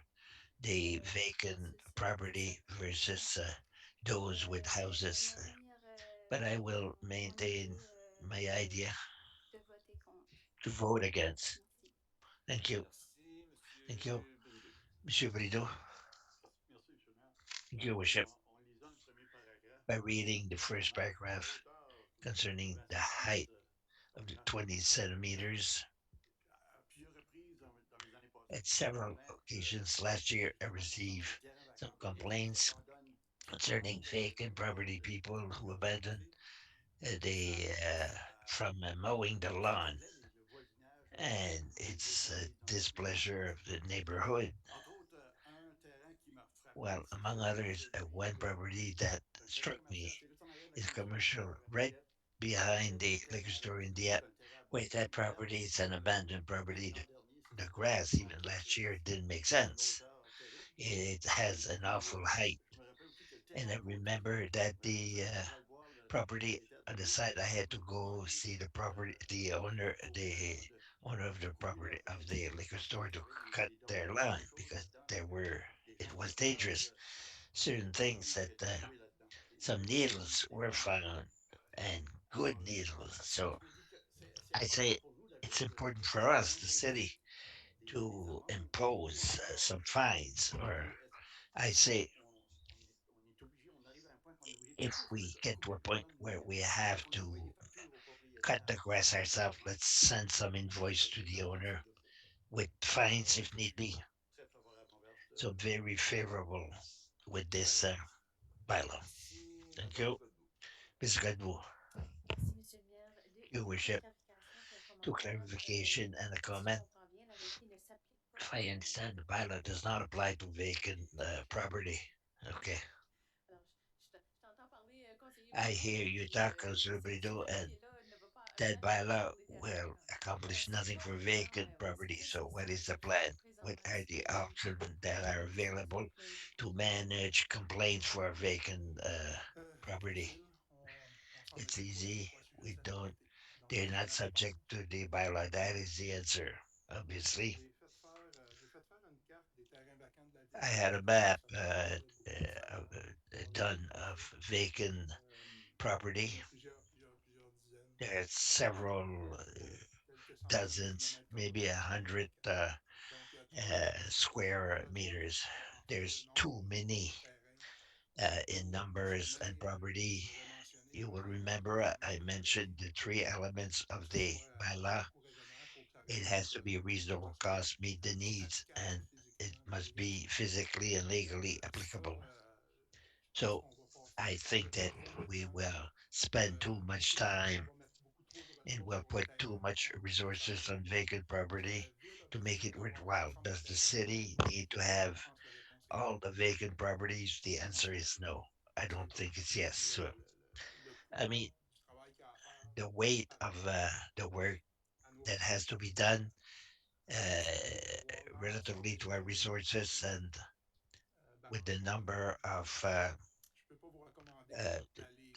the vacant versus property disponibles. versus those with houses. J'aimerais lire But I will mon maintain idée my idea de voter contre. to vote against. Merci. Thank you. Merci, Thank you, Monsieur Brideau. Monsieur Brideau. Merci, Monsieur le maire. Thank you, Worship. En lisant le premier paragraphe, By reading the first la paragraph hauteur concerning de the 20 height centimètres of the par 20 centimeters, à plusieurs reprises dans les années passées, at j'ai eu des several plaintes occasions last year, I concernant received les terrains some vacants. complaints Ça me donne concerning vacant property people who abandon the from mowing the ça lawn, déplaît le voisinage and et it's a déplaît les entreprises. displeasure of the neighborhood. Entre autres, un terrain qui m'a frappé Well, among others, one property that struck me is commercial right behind the liquor store in Dieppe. Wait, that property is an abandoned property. The grass, even last year, didn't make sense. It has an awful height. And I remember that the property on the side, I had to go see the owner of the property of the liquor store to cut their lawn because it was dangerous. Certain things that some needles were found and good needles. So I say it's important for us, the city, to impose some fines, or I say if we get to a point where we have to cut the grass ourselves, let's send some invoice to the owner with fines if need be. So very favorable with this bylaw. Thank you. Ms. Gadbu, Merci, Monsieur le maire. your Deux petites worship, clarifications puis un to commentaire. clarification and a Si je comment. comprends bien, la levée ne s'applique pas If aux I understand, the bylaw does not apply to vacant property. Okay. Alors, je t'entends parler, conseiller I Brideau, hear you puis talk, Councillor cette Brideau, loi and qui est là ne va pas that jamais appliquer bylaw pour les terrains will vacants. accomplish C'est nothing quoi for le plan vacant au property. niveau So what is the juridique plan? What présentement are si the options that are si on reçoit available une plainte? to manage complaints for vacant property? Ville, on s'en It's occupe pas, on n'a easy. pas à suivre We cette don't. loi-là. Donc, They're c'est ça not la subject réponse. to the bylaw. That is the answer. Obviously, J'ai fait faire une carte des terrains vacants de la I ville. had a Donc, map ça donne un peu de saveur. On est done of New-Brunswick. vacant Il y en property. a plusieurs dizaines, There's several quelques centaines de dozens, kilomètres maybe carrés a de terrains hundred vacants. Donc, il y a square trois meters. en fait, le There's nombre too many de terrains qui in sont numbers mentionnés. and property. Je vais mentionner You will les remember I éléments mentioned the juridiques three elements que of ce the soit à bylaw. coût raisonnable pour que ça It réponde has aux to be a besoins, que reasonable ça soit cost, meet the needs, applicable and it physiquement must légalement. be physically and legally Ça, applicable. je pense So qu'on va passer I un peu think trop that trop de we temps. will spend too much On time va mettre beaucoup trop de and ressources will sur les put terrains too much vacants pour que ça resources on réponde. vacant Est-ce que la property ville a to make besoin it d'avoir worthwhile. l'ensemble des Does the terrains city vacants? need to Je have pense que la réponse est all non. the vacant properties? The Donc, answer is no. I don't think it's yes. So, le I coût mean, du travail qu'il y a à faire the weight par of rapport the work à nos that has to ressources, be done voir relatively l'ensemble to our resources and with the balancement de number of je ne peux pas vous recommander uh, d'aller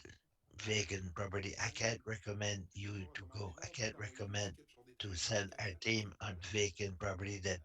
vacant property, I can't recommend je peux you pas to recommander go. I non plus can't d'envoyer nos recommend équipes sur des to terrains send vacants our quand il y a team des on problèmes vacant property that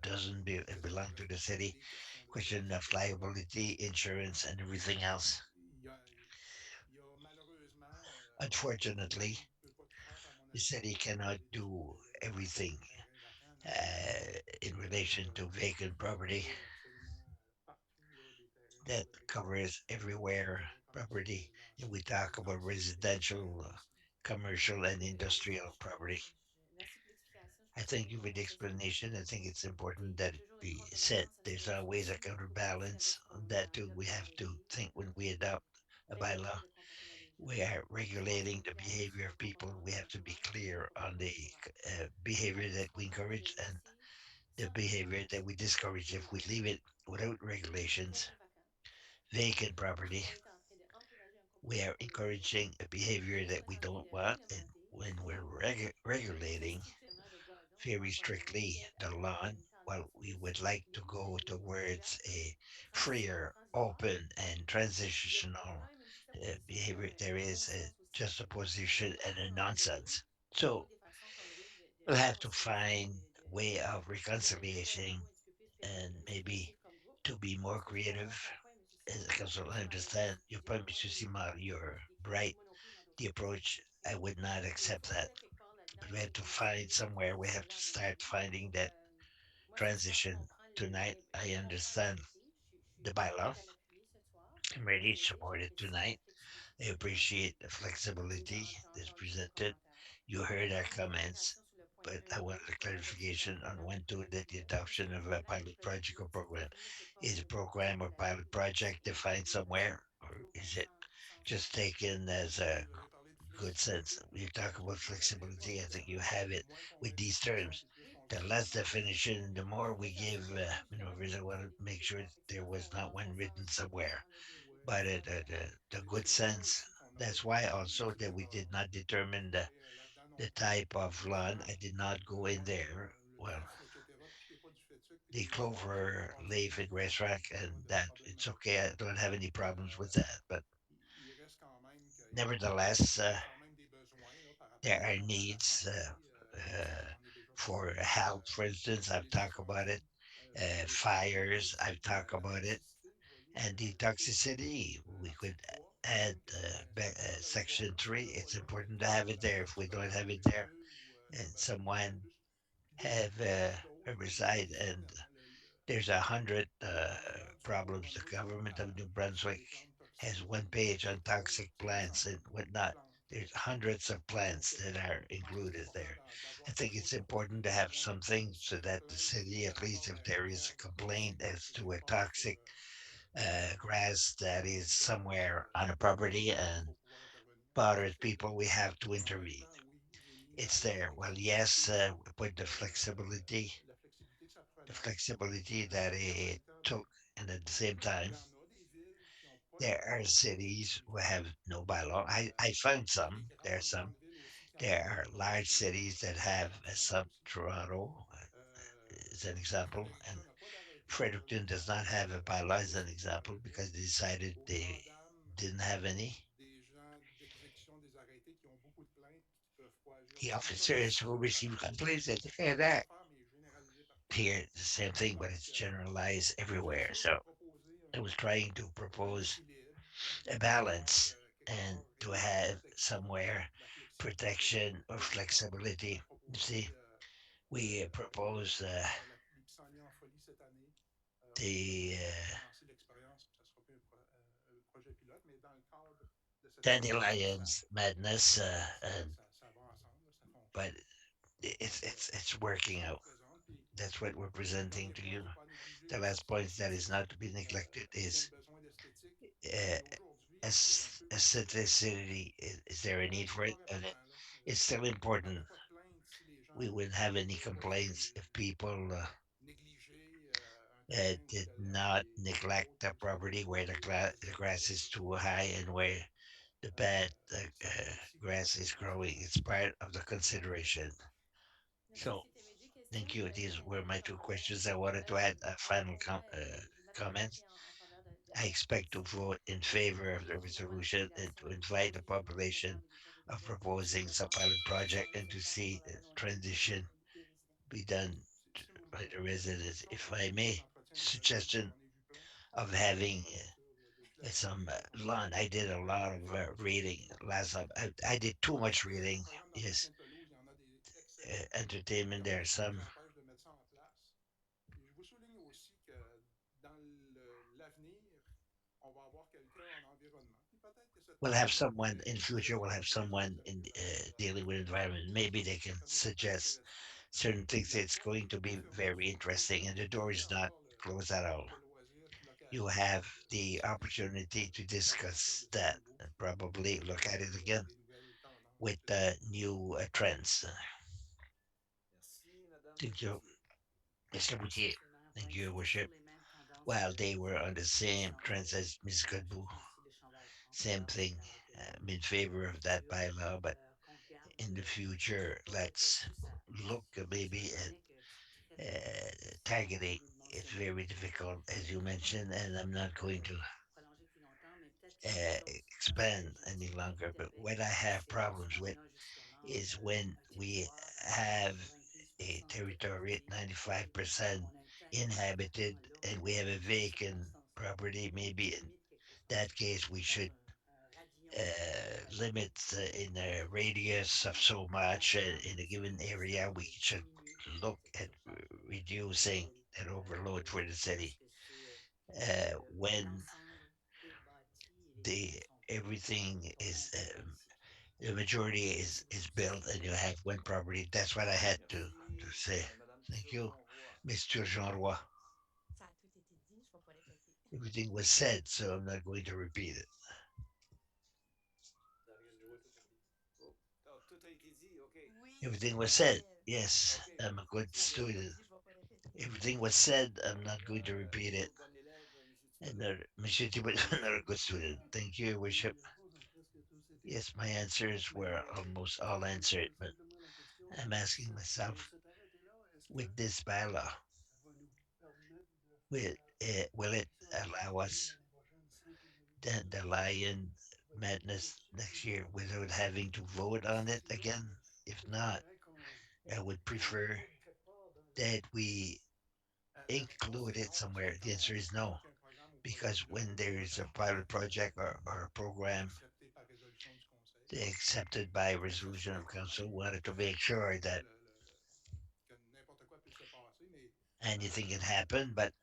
doesn't belong to the city. des questions de Question of sécurité. liability, insurance, and everything else. Il y a, il y a malheureusement, la Unfortunately, ville ne peut pas tout faire, à mon the avis, city pour cannot les do everything terrains vacants. La ville in relation couvre to vacant property absolument partout là, des terrains that sur lesquels covers les everywhere terrains commerciaux, property. And we talk about résidentiels et residential, industriels aussi. commercial, and Et industrial property. Merci pour l'explication. Je I pense que thank you for on the se sent explanation. I think it's important qu'il y that a it toujours une be said. contrebalance à ce There's que tu always a dis. Faut pas oublier avec counterbalance. ce On qu'on that too, we adopte comme have to règle, think when we adopt a réglementer bylaw, le comportement des gens. we are Je pense que regulating the l'idéal, behavior c'est of qu'on ne va people. pas We rentrer have dans to le be dommage, mais clear qu'on on comprenne the les choses. behavior Est-ce that qu'on we doit les encourage and laisser the sans behavior that régulation, we discourage. If we leave it without les regulations, terrains vacants? vacant property, On est en train d'encourager un we comportement are qu'on ne veut pas. encouraging a behavior Est-ce that qu'on est we en train don't de want. And réglementer when we're regulating strictement le gazon very pour aller strictly the vers lawn, une well, tendance we plus would like to go libre, towards ouverte, a freer, open, and il y a transitional quand même une juxtaposition behavior. There de is bon a sens aussi. On ne juxtaposition veut pas and a trop encourager, nonsense. mais il y a So des façons comme Ville we'll de have to concilier, find a way of d'être reconciliation cohérent un petit peu plus and maybe expressif comme groupe. to be more Parce que je creative. comprends ton point, M. As Simard, because I sur la understand your distribution, point, ouais, Mr. Simar, you're des crédits. right. Moi non plus, j'endosse The pas ça. approach, I Mais would not il est accept that. essentiel quelque part But là-dedans we have to de find stimuler cette somewhere, we have to transition-là dans la start vie. finding that Moi, je transition. comprends Tonight, I je comprends la understand vérité. Je the suis bylaw. prête à l'appuyer ce soir. I'm ready to Comme je support l'ai dit, it j'apprécie tonight. la I flexibilité appreciate présentée. the flexibility Tu as that's entendu nos presented. commentaires. You heard our J'attends une comments, clarification sur le point but I 1 et wanted 2, a l'adoption d'un clarification on programme when ou to that projet the pilote. Est-ce adoption qu'un of a programme ou pilot projet project or pilote program. défini quelque part Is a au program or niveau de la pilot ville project et de defined l'obligation somewhere, or au is it just sens large? taken as a Vous avez parlé de good sense? flexibilité. You talk about Je flexibility. I think you pense have que it moins qu'on with met de these pression, terms. puis plus qu'on the less definition, the more we give maneuvers. I want to make sure there was not one written somewhere. But the good sense, that's why also that we did not determine the type of lawn. I did not go in there. Well, the clover leaf and grass rack, and that it's okay. I don't have any problems with that. But nevertheless, there are needs for health, for instance. I've talked about it. Fires, I've talked about it. And the toxicity, we could add section 3. It's important to have it there. If we don't have it there, and someone have herbicide, and there's 100 problems. The government of New Brunswick has one page on toxic plants and whatnot. There's hundreds of plants that are included there. I think it's important to have something so that the city, at least if there is a complaint as to a toxic grass that is somewhere on a property and bothers people, we have to intervene. It's there. Well, yes, with the flexibility that it took, and at the same time, there are cities who have no bylaw. I found some. There are some. There are large cities that have, some. Toronto is an example, and Fredericton does not have a bylaw as an example because they decided they didn't have any. The officers who receive complaints that they that here the same thing, but it's generalized everywhere. So I was trying to propose a balance and to have somewhere protection or flexibility. You see, we propose the dandelions madness, and but it's working out. That's what we're presenting to you. The last point that is not to be neglected is uh, aestheticity. Is there a need for it? And it's still important. We wouldn't have any complaints if people did not neglect the property where the grass is too high and where the bad grass is growing. It's part of the consideration. So, Merci. Tes mes deux thank questions you. These were my two concernant questions. I wanted to add a final l'environnement et la comment. démocratie en faveur de I la expect to protection vote in favor of the des droits de resolution and to population invite the présents population dans les projets of pilotes proposing some immédiatement pilot qui sont project and to nécessaires see pour la the bonne autonomie transition des résidents. be done by the residents. If I may, suggestion of having some lawn. I did a lot of reading last time. I did too much reading. Yes, entertainment. There are some. We'll have someone in future. We'll have someone in dealing with environment. Maybe they can suggest certain things. It's going to be very interesting, and the door is not closed at all. You have the opportunity to discuss that and probably look at it again with the new trends. Merci, Madame Thank you, Cloutier. Mr. Boutier. Absolument. On Thank you, insister sur Worship. les mêmes tendances Well, que they were on the les same trends chantiers as Ms. Godbout. d'élargissement aussi de Chambre à France Same vers le thing. canal Québec. I'm in favor Le of that futur, bylaw, but qu'on regarde in the c'est future, pas let's versus à look maybe c'est at vrai que c'est très difficile targeting. de le It's mentionner very difficult, as you mentioned, and I'm not going to prolonger plus longtemps, mais peut-être quelque chose, moi ce que expand je any dirais pour longer. But Dieppe, what I have c'est qu'en ce problems with moment, on a justement is when un we territoire à have a 95% territory cultivé. 95% On a un terrain inhabited suffisamment là and we have a pour la vacant circonstance-là. property. On Maybe in limite quelque part. that case, we Donc, should un radillon de terrain limit in a pour radius of so much avoir in a given area. possibilité We de should diminuer look cette at surface-là reducing that overload for the parce city. que c'est When l'ensemble est bâti et les terrains the sont prêts. everything Donc, on is verra ici. the majority is built and you have one property. That's what I had to Merci, say. Madame Thank you, Turgeon-Roy. Mr. Jean Roy. Ça a tout été dit, je vais pas répéter. Everything was said, so I'm not going to repeat it. Darius Joe tout a dit. Oh, tout a été dit, OK. Oui, Everything was said. j'imagine. Yes, OK. I'm a good C'est bien student. compris, je vais pas répéter. Everything was said. I'm not going to repeat Un it. autre bon élève, Monsieur And Thibodeau. Monsieur Thibodeau, another good student. Thank you, Your Mes Worship. réponses ont presque tous été Yes, my répondues. answers Mais were almost all je me answered, pose but simplement la question, I'm asking myself, cet arrêté-là, est-ce que with this bylaw, ça va nous permettre de will faire will it ça va nous allow permettre us l'année prochaine, sans que vous the lion madness next year without having to vote on si it c'est non, again? If est-ce que c'est not, correct I would qu'on le prefer mette quelque part dans le. that we La réponse include c'est it non, parce que somewhere. The quand answer is on no, évoque un programme ou projet because when there de is a lotissement pilot project or a program accepté par résolution du Conseil, accepted by il faut resolution s'assurer of quand council, même wanted to que, make sure that que n'importe quoi puisse se passer, mais anything can happen, but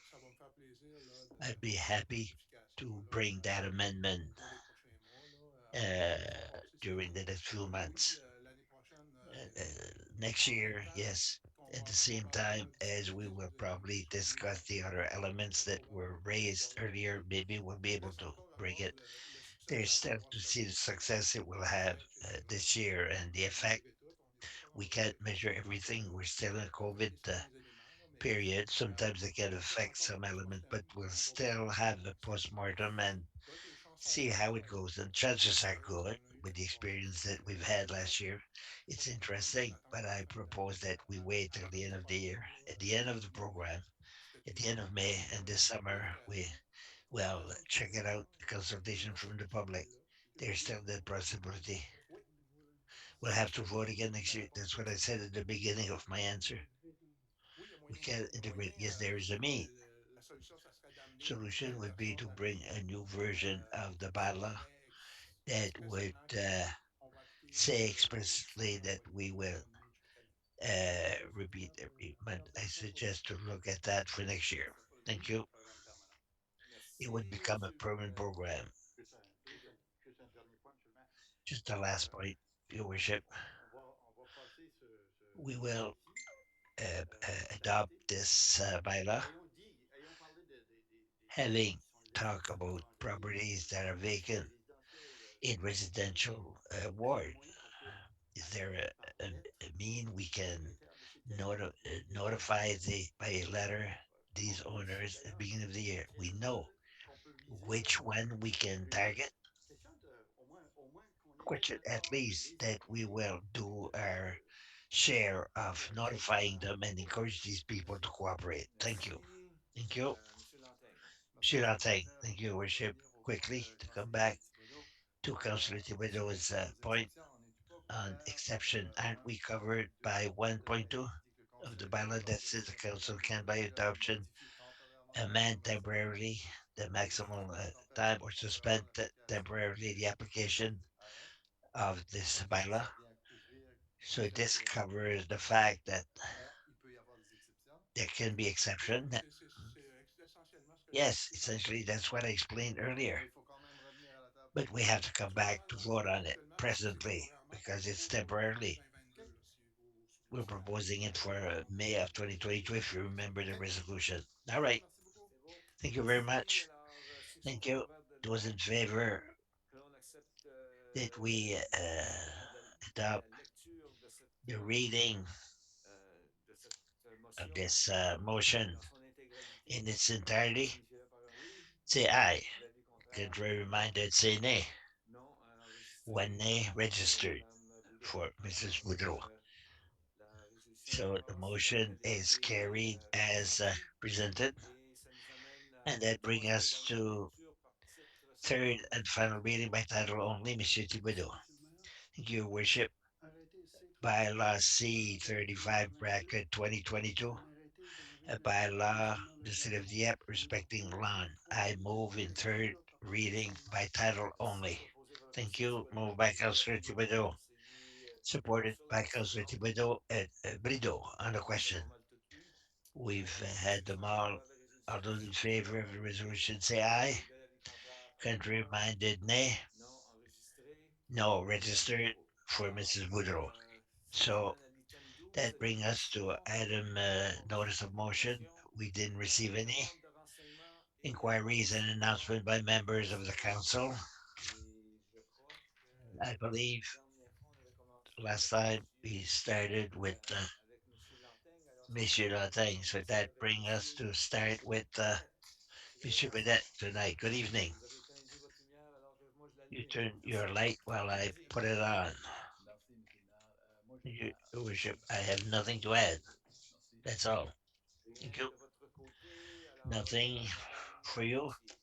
ça va me faire plaisir là, I'd be d'apporter cette happy modification to là, bring that au amendment cours des prochains mois là, avant qu'on puisse uh, passer cette during année. the next few Donc oui, months. l'année prochaine, Uh, Next en même year, temps yes, qu'on at va the same time probablement as we discuter will probably discuss the other elements du that programme were du raised programme earlier, projet, maybe we'll be il able reste to encore à bring voir it. le succès que There's ça va still avoir to cette see année. the success it will Parce have qu'effectivement, this year on and n'est the pas dans effect. régler tout, on n'est pas encore We en train de can't régler measure encore everything. We're still in COVID régler certains éléments, là, mais period. Sometimes it can on fait en affect sorte some l'année element, but prochaine we'll qu'on va still pouvoir have a avancer. postmortem and Donc les chances sont see how bonnes it goes. And avec chances are l'expérience good qu'on a eue with the l'année passée experience avec that we've le had programme. last year. Pas It's qu'on pense interesting, d'attendre but la I fin de propose that we wait till avant the de end se of the pencher year, at the end of the là-dessus, program, puisque at tout le the end monde of attend May encore and this summer, we well check it out. The consultation dans from cette the public. assemblée-là. Puis comme je There's dis, still that possibility. oui, au niveau We'll have to vote au again niveau de next la year. réponse That's what I politique, said at the beginning of my answer. oui, We can't il y a integrate. moyen Yes, there is a me. la solution, ça serait d'amener une Solution nouvelle would be version to de la bring a loi new version of the bylaw that would expressément que on va appliquer say aux expressly différents that employés we will nommés chaque année. Donc, c'est repeat faisable every en month. termes I d'action suggest politique. to look at that for next year. Thank you. Programme permanent. It would Merci, become a Monsieur le permanent Président. program. Juste un dernier point, monsieur le maire. Just the last point, Your Worship. On va passer We ce will défi, cet adopt arrêté. this bylaw, Ayons parlé des terrains having qui sont laissés talk à about manger properties that are dans vacant les résidentiels in secondaires. residential Est-ce qu'il y a un ward. moyen pour que, Is there par a, lettre, a mean we les can propriétaires de ces terrains qui ont déjà notify été by letter these on owners sait at the d'ailleurs beginning of the year? We lesquels know qu'on peut viser which one we can mais target. question de, au moins qu'on ait fait Question at l'effort de least les that we impliquer, will do our de, share of de les aider notifying them and à encourage these people to réussir. cooperate. Thank you. Merci, Thank you. Monsieur Lantin. Monsieur Monsieur le Lantang, Président, thank you, pour Worship. revenir au point Quickly de to come conseiller back Thibodeau, to Councillor si on Thibodeau's inclut aux point exceptions, on n'est-tu pas on couvert par exception. Aren't we covered by 1.2 1.2 qui dit que le of the Conseil peut, bylaw lors that de says the son council ordonnance can, by d'urgence, adoption, modifier temporairement la amend programmation temporarily the maximum modifier time temporairement or suspend suspendre l'application temporarily the de application arrêt. of this Donc ici, bylaw? ça vient couvrir le So fait this que, covers the fact that mais il peut y avoir des exceptions. there can be Oui, exception. c'est essentiellement ce que j'ai Yes, expliqué tantôt. essentially that's what I explained earlier. Mais il faut quand même revenir à la table pour But we have to come back Actuellement, to vote on it c'est presently temporairement qu'on because it's propose pour mai temporarily. 2022, OK. là, si vous vous souvenez We're de proposing it for la May rencontre of qu'on avait eue 2022 if you remember the OK. resolution. All right. Merci beaucoup. C'est beau. Thank you very Merci. much. Alors, session Thank sera you. ouverte de Those in nouveau. favor Que l'on accepte that we adopt la lecture the reading de cette of motion this motion dans son intégralité. in its entirety, Signifierait par un oui. say aye. L'avis contraire, Contrary un non. minded, say nay. Non enregistré One nay pour registered Madame Boudreau. for Mrs. Alors, Woodrow. la résolution So the passe dans la motion is qualité carried as présentée presented, et ça nous amène and au that brings troisième et us dernière to lecture par titre third seulement. and final reading by title only, Monsieur Merci, Thibodeau. Monsieur le maire. Thank you, Worship. Arrêté Bylaw C35 C35 2022, bracket 2022, un arrêté a dénommé bylaw, Petition the number city of 01 Dieppe, respecting lawn. I move in 2022 third Lecture par reading titre by seulement. title Merci. only. Proposé par le Thank conseiller you. Thibodeau, Moved by approuvé Councillor approuvé par le Thibodeau. conseiller Thibodeau Supported sur la by question. Councillor Thibodeau and Brideau on the On les a pas question. mal toutes lues. We've Alors, had ceux qui them sont en all. faveur de la All résolution, those in signifient favor par of un the oui. resolution say aye. De l'avis contraire, par un Contrary non. minded, nay. Non enregistré No pour Madame registered Boudreau. for Alors, Mrs. Woodrow. ça nous So amène à l'item 12, that brings us to motion. item Nous n'avons reçu notice pas of motion. d'information. We didn't receive any Demande de renseignement et inquiries and information announcement by du members of the conseil. council. Et je crois que I believe la dernière fois, on avait commencé last time we started with avec Monsieur Lantaigne. Alors, ça Monsieur serait bien de Lantaigne, so commencer that avec brings us Monsieur to start with Bennett. Monsieur Yes. Burnett tonight. Good evening. Vous avez éteint votre lumière alors que moi je You l'allume. turn your Merci. light while I Allez-y. put it on. Merci, Monsieur le maire. Moi, je Your n'ai worship, I rien have de nothing to mon add. côté. Merci. That's all. Thank Rien you. de votre côté. Alors, Nothing Madame for you, Lamoutier.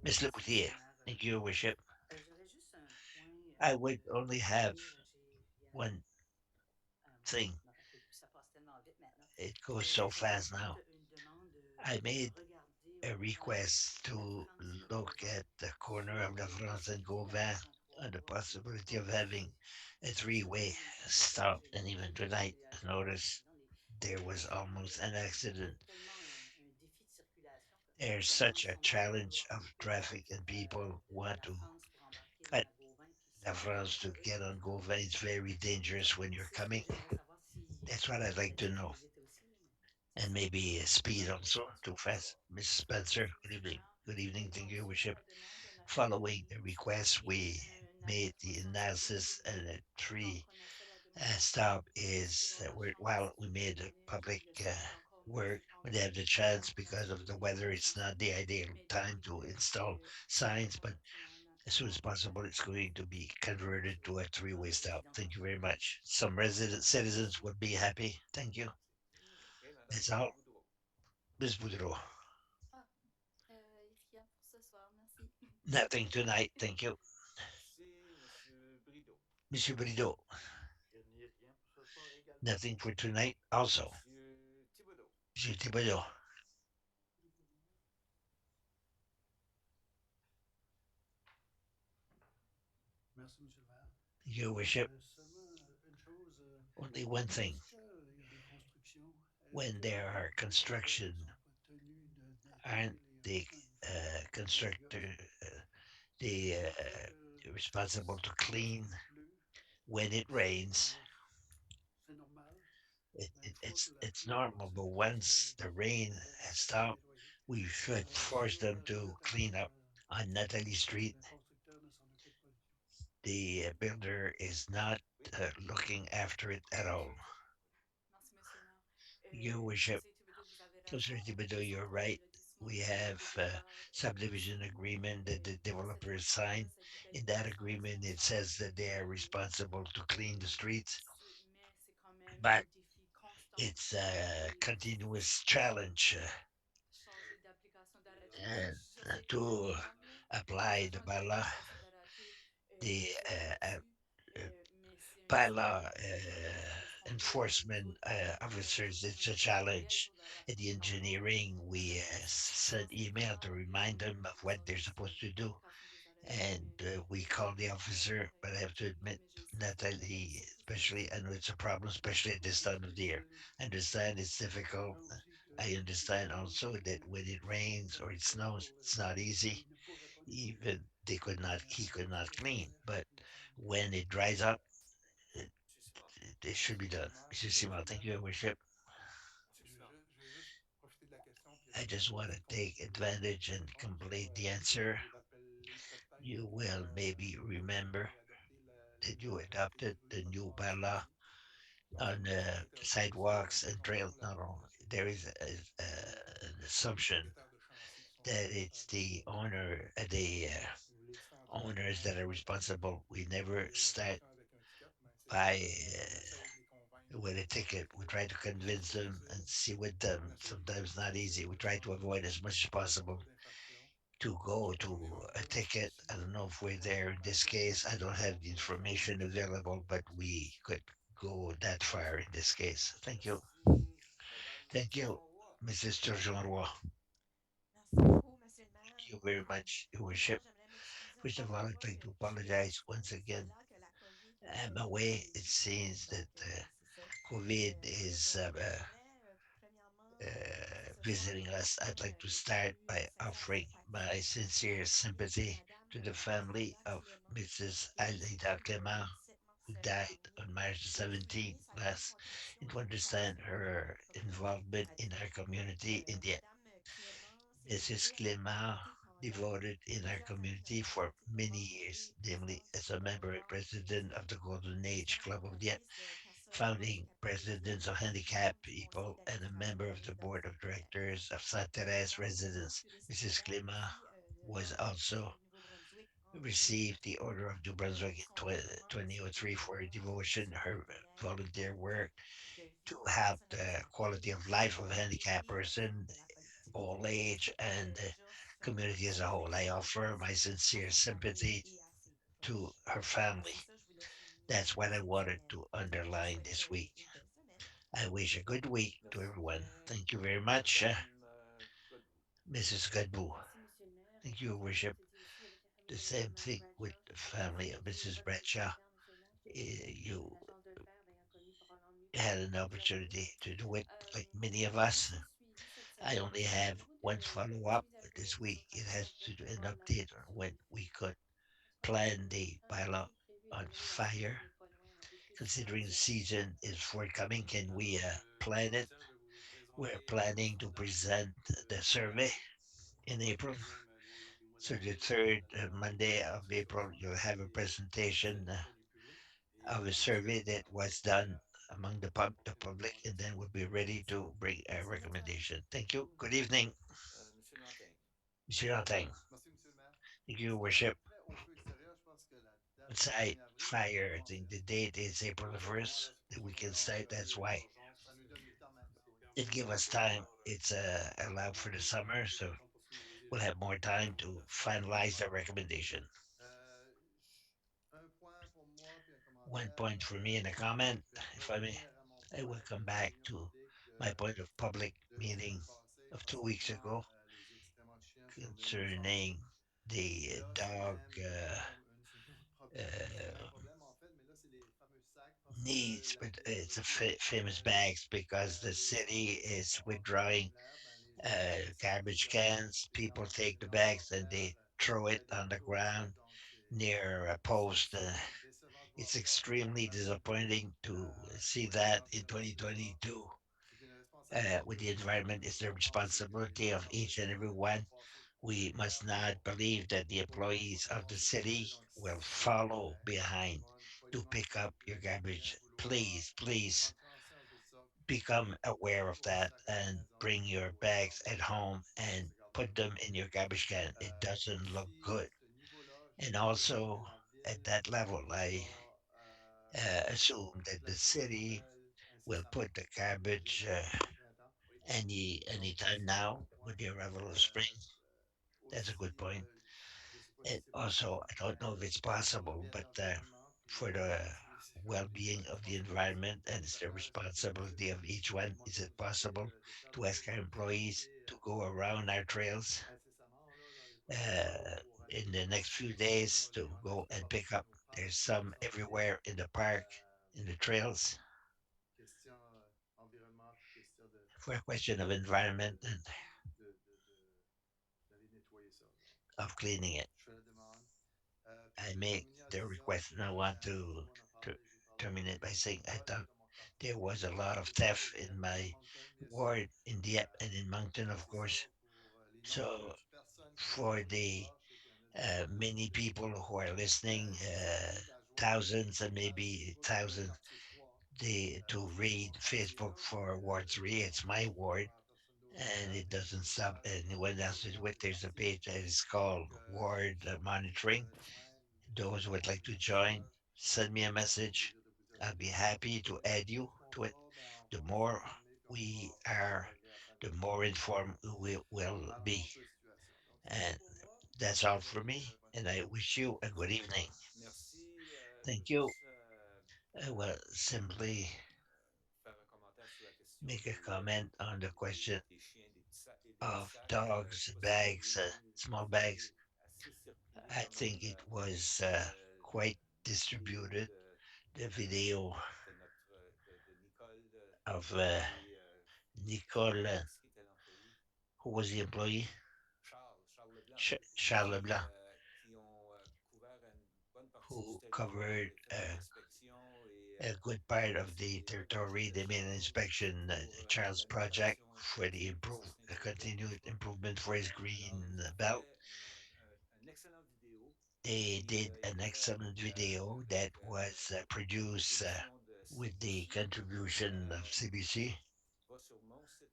Miss Merci, Monsieur Lepoutier. le maire. Thank you, worship. J'aurais juste un point I would de only have dire. one Voyons, thing. je me rappelle plus, ça passe tellement vite maintenant. It goes so J'avais fast fait now. une demande I de made regarder a au coin request La to France look Gauvin at the corner sur of the une France and possibilité Gauvin d'avoir un trois and the voies qui est possibility of having contourné. a Cette three-way semaine, je sais pas, stop. j'ai And even demandé tonight, à I noticed l'accident, there les was almost camionneurs, an il y a accident. tellement un défi de circulation que There's les gens such a semblent pas challenge vouloir of quitter traffic and people want la to France pour embarquer dans cut la Gauvin qui the semble être France to dangereuse get pour on les Gauvin. enfants. It's very dangerous when you're C'est ce que coming. j'aimerais savoir si That's what I'd like to peut-être know. plus vite aussi, là, mais c'est And ça maybe speed ma also question. too fast. Mrs. Spencer, Merci, good Monsieur le evening. maire. Good evening, thank you, Donc, Your suite à worship. la demande, on a fait Following the request, we un made the avertissement sensible. analysis and a Donc, tree on a fait la demande à temps stop puisque is l'on a while chance we qu'il y ait made de a la neige public et le ciel est encore work, we have the ensoleillé. chance Donc, on because sait of que the les gens weather. sont It's not sensibles. the ideal Mais time depuis to install que le signs, but bâtiment as soon as a été possible, it's going to be converted to a three-way stop. Président Thank you Tangeau. very much. Some resident citizens Merci. would be happy. Thank you. OK, Madame That's all. Boudreau. Ms. Boudreau. Ah, rien pour ce soir, merci. Nothing tonight. Thank you. Merci, Monsieur Brideau. Monsieur Brideau. Je n'ai rien pour ce soir également. Nothing for tonight. Also, Monsieur Thibodeau. Monsieur Thibodeau. Merci, Monsieur le maire. Your worship. Seulement une chose, Only one thing. lorsqu'il y a des constructions, est-ce When que there are les travailleurs construction, ne sont pas tenus aren't d'intégrer les the restant une fois que la constructor période the le fait responsible to clean lorsqu'il pleut, when it rains? c'est normal, It, mais it, une fois que it's la it's pluie a normal, passé, but est-ce once the rain qu'ils doivent has s'assurer de stopped, nettoyer? we should force Sur them la rue to clean Natalia, up. On Natalie Street, le constructeur ne s'en occupe pas du tout. the builder is not Oui. looking after it at all. Merci, Monsieur le maire. Your worship, Monsieur Thibodeau, vous avez raison. Councilor On a Thibodeau, des you're ententes de right. lotissement We sur have le boulevard subdivision Petition. agreement that the Dans cette developers entente-là, signed. ça dit In d'habitude that qu'ils sont agreement, it responsables says de that they are nettoyer. responsible to clean the streets, Mais c'est quand même un but défi constant it's a de continuous challenge changer d'application d'arrêté. and Je sais qu'il y a un to minimum, là. Les apply the agents bylaw, d'application d'arrêté the travaillent là-dessus, mais c'est un bylaw challenge parce qu'on veut, nous enforcement autres, comme officers. It's a industriels, challenge. sur le In the rapport engineering, we send d'efficience des email to travaux remind them of et what they're services supposed to do, d'application des arrêtés, and mais we il y a call des the travailleurs officer. But I have to admit, mais je sais qu'il y a des Natalie, especially, circonstances I know it's a problem, especially at this time of the year. I understand it's difficult. J'entends aussi I que understand les also that when it rains or it constructeurs snows, it's not easy. ne pourraient pas nettoyer. Even they could not, he could Est-ce not que ça clean. serait But réglable? when it dries up, it, Monsieur Simard. it should be done. Mr. Oui, Monsieur Simon, le thank maire. you, Your worship. Monsieur Simard. Je vais juste profiter de la question puis I just répondre want to aussi take complètement advantage la and réponse. complete the Vous answer. vous rappelez peut-être You que will maybe vous remember avez adopté le that you nouvel arrêté adopted sur les the new trottoirs bylaw samedi. Donc, on on s'était retrouvé sur sidewalks une and trails. assumption Not là-bas only que there is les an assumption propriétaires de chantier qui sont that it's responsables the de nettoyer. owner, the Les centrales owners alimentaires that qui are vont être responsible. We never envoyés la start solution avec un ticket, mais c'est sûr by qu'on essaye de les convaincre with a de ticket. We remplir try to le convince plus them possible. and see with them. La seule Sometimes chose, not c'est easy. We de try to demander avoid as much as s'il n'y a possible pas d'infraction. to go On to verra a par la suite ticket. si I don't know if we're on a there in this l'information case. I don't nécessaire have pour the pouvoir faire information avancer available, le but processus. we could go that far in this case. Thank you. Merci, Madame Thank you, Turgeon-Roy. Mrs. Turgeon-Roy. Merci beaucoup, Monsieur le Thank maire. you very much, Your Premièrement, worship. j'aimerais m'excuser First of encore all, une I'd fois like que to je suis apologize absente. once Il again. semblant que la COVID I'm est dans away. les It lieux. seems Donc, that c'est ça. COVID is Donc, j'aimerais, premièrement, c'est ça, ce soir, visiting us. exprimer I'd like to mes start plus by sincères offering sympathies my à sincere la famille de sympathy Madame to the family Alida of Clément, Mrs. qui est Alida décédée le Clément, 17 who mars died dernier. on March J'ai souligné 17 sa grande last, contribution and à to understand l'éducation de notre her communauté involvement à in our Dieppe. community in the Madame Clément s'est Mrs. dévouée à la Clément, communauté devoted in our community for many years, namely as a member and president of the Golden Age Club of Dieppe, founding presidents of handicapped people, and a member of the board of directors of Sainte Therese Residence. Mrs. Klima was also received the Order of New Brunswick in 2003 for her devotion, her volunteer work to help the quality of life of a handicapped person, all age, and the community as a whole. I offer my sincere sympathy to her family. That's what I wanted to underline this week. I wish a good week to Merci everyone. bien, Thank you very much, Madame Godbout. Mrs. Godbout. Merci, Monsieur le maire. Thank Puis you, comme ça a Worship. été dit aussi avec la The famille de same Mme thing with Bradshaw, the je suis family of désolée Mrs. pour votre Bradshaw. incident, Monsieur le maire. You La chance de le faire, bien connu, probablement mieux que had moi, an vous savez. opportunity to do it like many of Moi, us. j'ai suivi cette I semaine only have beaucoup one de. follow Je up suis appelée this qui sont week. It travaillés has avec to do an probablement update on when Petition. we could Parce qu'on a plan the un bylaw meeting prévu on également la semaine fire. qui n'est pas loin, un peu plus Considering the traditionnel. season is forthcoming, can we Alors, plan it? Commissaire, je vais vous We're présenter le planning to sondage present the de survey l'année in le April. troisième du mois So the d'avril third à l'Assemblée Monday générale. of Ce April, you'll sondage have a est presentation accessible auprès du public et of a on essaie survey de that prendre was aussi done among the quelques public, and then recommandations we'll de be la ready commission. to bring a Merci, bonne soirée. recommendation. Thank you. Good evening, Monsieur Lantin. Monsieur Lantin. Merci, Monsieur le maire. Thank you, C'était un Worship. très haut feu extérieur. Je pense que la date du Outside 1er avril est fire, I think préférentielle. the date is April the Oui, on a 1st, that we suffisamment can d'avance start. parce That's qu'il y a une why urgence Ça nous donne du temps ce maintenant, qui oui. permet it give aussi us de time. pouvoir It's allowed for the demander une summer, so publication pour finaliser we'll have more les time to recommandations. finalize the recommendation. Euh, un point pour moi, puis un One commentaire. point for me and a comment, Je vais if I may. revenir à mon I point will come de back réunion to publique my point of public de la meeting semaine passée of 2 weeks concernant ago les excréments de chiens survenus au concerning centre-ville. the Là, c'est dog même c'est un autre problème. C'est le même uh, problème en fait, mais là, c'est les fameux sacs parce que needs, la but ville a it's a retiré les famous poubelles. bags because the Les city centres-villes sont is hors de withdrawing l'air. Ben, les gens prennent les sacs garbage récupérables cans. et People take les the ramassent par bags and terre they throw it près des on the poteaux, en fait. ground Donc, near a post. c'est décevant de voir It's ça extremely à Sainte-Ville. disappointing to see Pour that l'environnement, in c'est un petit peu grave. 2022. C'est une responsabilité With de the tous et il environment ne faut is the pas penser que les responsibility of gens each and de every Dieppe vont one. passer We must derrière not believe that the pour le employees of ramassage the des déchets. city Donc, will s'il vous follow plaît, tout le behind monde, to soyez pick up your responsables de bien garbage. vouloir Please, please prendre conscience de ça, become puis aware amener of vos that sacs à la and maison bring your ou bags gardez at ça home dans and ce put garde-robe-là. them in your garbage can. It doesn't look Aussi, à good. ce niveau-là, And je présume que also, la at ville that level, I va assume that the placer les city poubelles will incessamment. put the Ça vient garbage d'arriver, c'est le printemps. Oui. Donc, anytime ça, c'est un now with point. the arrival of spring. That's a good Aussi, point. je ne sais pas si And c'est also, possible, I don't mais know if it's pour le possible, but bien-être de l'environnement, for puis the ventiler well-being la of the responsabilité du environment and it's the propriétaire, si c'est possible, responsibility of each tout le one, monde is peut it nous aider possible de faire to ask our des employees activités to go around our trails incessamment là, dans les prochains jours pour aller in the next few days prendre to des go rencontres and parce pick que ça up? nous prend There's pour le some centre-ville. everywhere in the park, in the trails, Question environnement, puis question for a question of environment and d'aller nettoyer ça. Donc, of cleaning it. je fais la demande. Puis I je vais make terminer en the disant request and I que want la dernière fois on a to parlé, j'ai parlé terminate by des saying I vols thought dans mon there quartier, was a lot of des vols theft in évidemment à my Moncton, bien sûr. ward in Dieppe and in Moncton, of C'est ça, course. pour les So nombreuses personnes qui nous for écoutent ce the soir, je sais qu'il y en a des centaines many qui people l'écoutent. who are listening, Si ça vous donne de la joie, thousands and page maybe Facebook de votre thousands, quartier 3, to c'est read mon quartier Facebook là, puis for Ward 3. ça It's my n'empêche pas ward, personne d'autre de le and faire. it Puis il y a doesn't une stop page anyone else to monitoring do dans it. le There's a quartier. page that is called Donc, les Ward gens qui Monitoring. veulent joindre, Those who would like m'envoyer to un join, message. send me a Ça me fera message. plaisir de vous I'll be ajouter. happy to Et le add plus you qu'on to it. sera, ben, The on va more s'informer puis on we va essayer de are, régler afin the de more informed we will be. arranger un peu la situation. Donc, c'est tout And pour moi. that's all for Et me. bonne And soirée. I wish you a good evening. Merci. Je veux Thank you. juste I will simply faire un commentaire sur la question make a comment on the question des chiens et des of sacs. Je dogs, sais pas si vous avez bags, vu, small ça a bags. été assez circulé I quand think même it was quite la vidéo distributed. The video de notre de Nicole of et Nicole, qui était l'employé? who was the employee? Charles Leblanc, Charles Leblanc, qui ont couvert une bonne partie du who territoire, qui covered ont fait des inspections et a good part of the aussi territory. projet de They made an Charles inspection, pour Charles project l'amélioration for the énergétique de certains the territoires. continued improvement for his Alors, green ça belt. fait They qui did an excellent video that was produced l'édition de with the CBC. contribution of CBC. Va sur mon site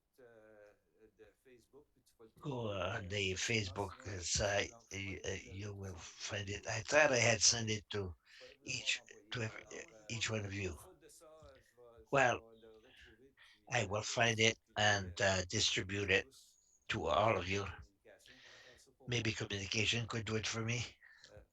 de Facebook, puis tu vas le Go trouver on the facilement. Facebook Sinon, je site, l'envoie you tous will ensemble find it. I au thought I had courriel. sent it to Je vais vous l'avoir each envoyé. to every, Alors, each one of you. faute de ça, je Well, vais le retrouver puis I will le find it circuler and distribute à it tous. to Peut-être all of que you. communication pourrait faire ça pour Maybe moi. communication could do it for me.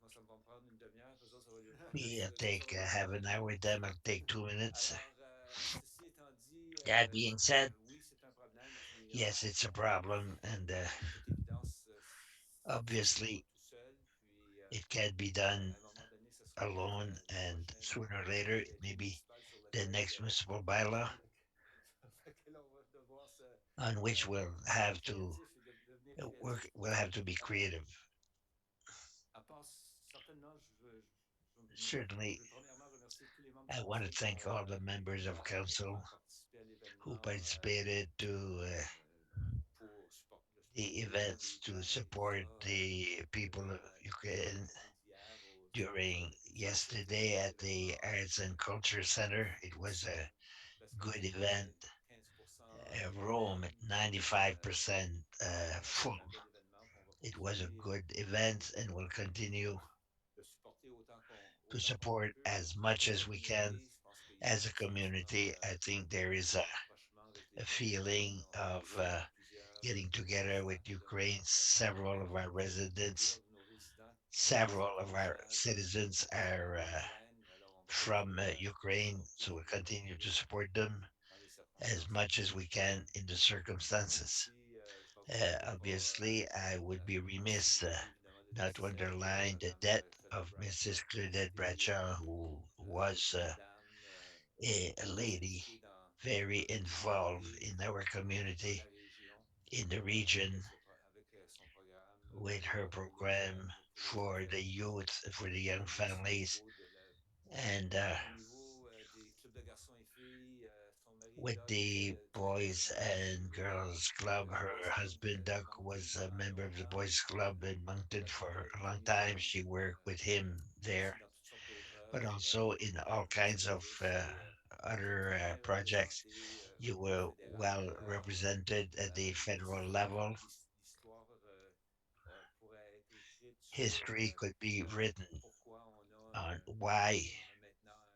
Moi, ça va me prendre une demi-heure. Eux autres, ça va lui prendre Me, I'll eux autres, ça take va lui half prendre an deux hour with minutes. them. I'll take 2 minutes. Alors, ceci étant dit, That being said, oui, c'est un problème. Puis, yes, it's a problem, and de toute évidence, ça se fait pas obviously tout seul. Puis, it can be done à un moment donné, ce sera peut-être alone, le and prochain sooner or later it may arrêté be municipal sur the lequel, next municipal bylaw sur lequel on va devoir on which we'll être have to créatif et devenir work. créatif. We'll have to be Alors, creative. à part certainement, je Certainly, veux premièrement remercier tous les membres du I want to conseil qui thank all ont the members of council participé à who l'événement participated to pour the supporter les events to gens et tout ça, support the people of durant Ukraine la journée d'hier au centre during Petition. C'était un yesterday bel at the événement. Arts and Culture Center. It was a Presque good event. 95% Rome pleine. at 95% Alors, full. c'était un bel événement. On va It was a continuer good event and will continue de supporter to autant qu'on le support peut. as much Comme as we can communauté, je pense qu'il y a as a un sentiment community. I think there is de rapprochement avec a les Ukrainiens. feeling of Ici, on a plusieurs getting together résidents with qui demeurent Ukraine. Several of our residents, plusieurs de nos résidents several sont of our originaires citizens are d'Ukraine. Alors, on va from continuer à Ukraine, so supporter we continue to l'Ukraine support them dans les as circonstances much as actuelles. we can in the circumstances. Aussi, je ne peux pas Obviously, I would be remiss souligner évidemment le not to décès de underline the Madame death Claudette of Bradshaw, Mrs. qui a Claudette été Bradshaw, who was une dame a très lady impliquée very dans notre involved communauté, in our dans community, la région, in the region, avec son programme with her pour les program jeunes, pour les for the familles, youth, for the young mais aussi families, and au niveau des clubs de garçons et filles. Son mari with Doug the était directeur Boys général chez and nous, Girls Club. le Her Boys Club husband, de Doug, Moncton was a pendant member of the longtemps. Boys Club in Moncton Elle for travaillait a avec long Tony time. Brown, She worked with him mais there, aussi dans toutes sortes d'autres but œuvres. also in all Vous kinds avez of aussi other très bien projects. représenté You au niveau were fédéral. well represented at the federal Aussi, level. l'histoire pourrait être écrite sur History could be written pourquoi on on why maintenant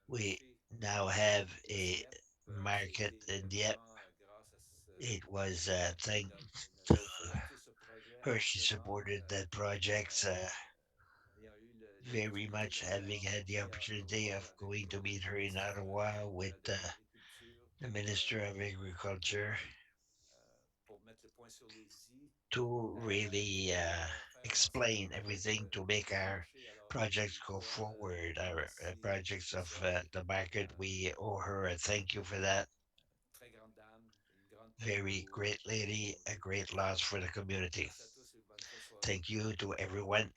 un we marché now have à a Dieppe. market C'était in Dieppe. vraiment grâce à It was thanks notre to supporter ce projet her. She amplement, supported that project ayant eu very l'opportunité much, d'aller la having had the rencontrer à opportunity Ottawa of avec going to meet le her in ministre Ottawa with de l'Agriculture the Minister of pour, Agriculture pour mettre le point sur les i, to really pour faire avancer le explain projet everything to make du our marché. Alors, projects je go dois forward, lui our remercier projects of spécialement. the market. We owe her a thank you for that. Très grande dame, une grande perte Very great pour la lady, a communauté. great loss for the community. Merci à tous et bonne fin de soirée. Thank you to everyone.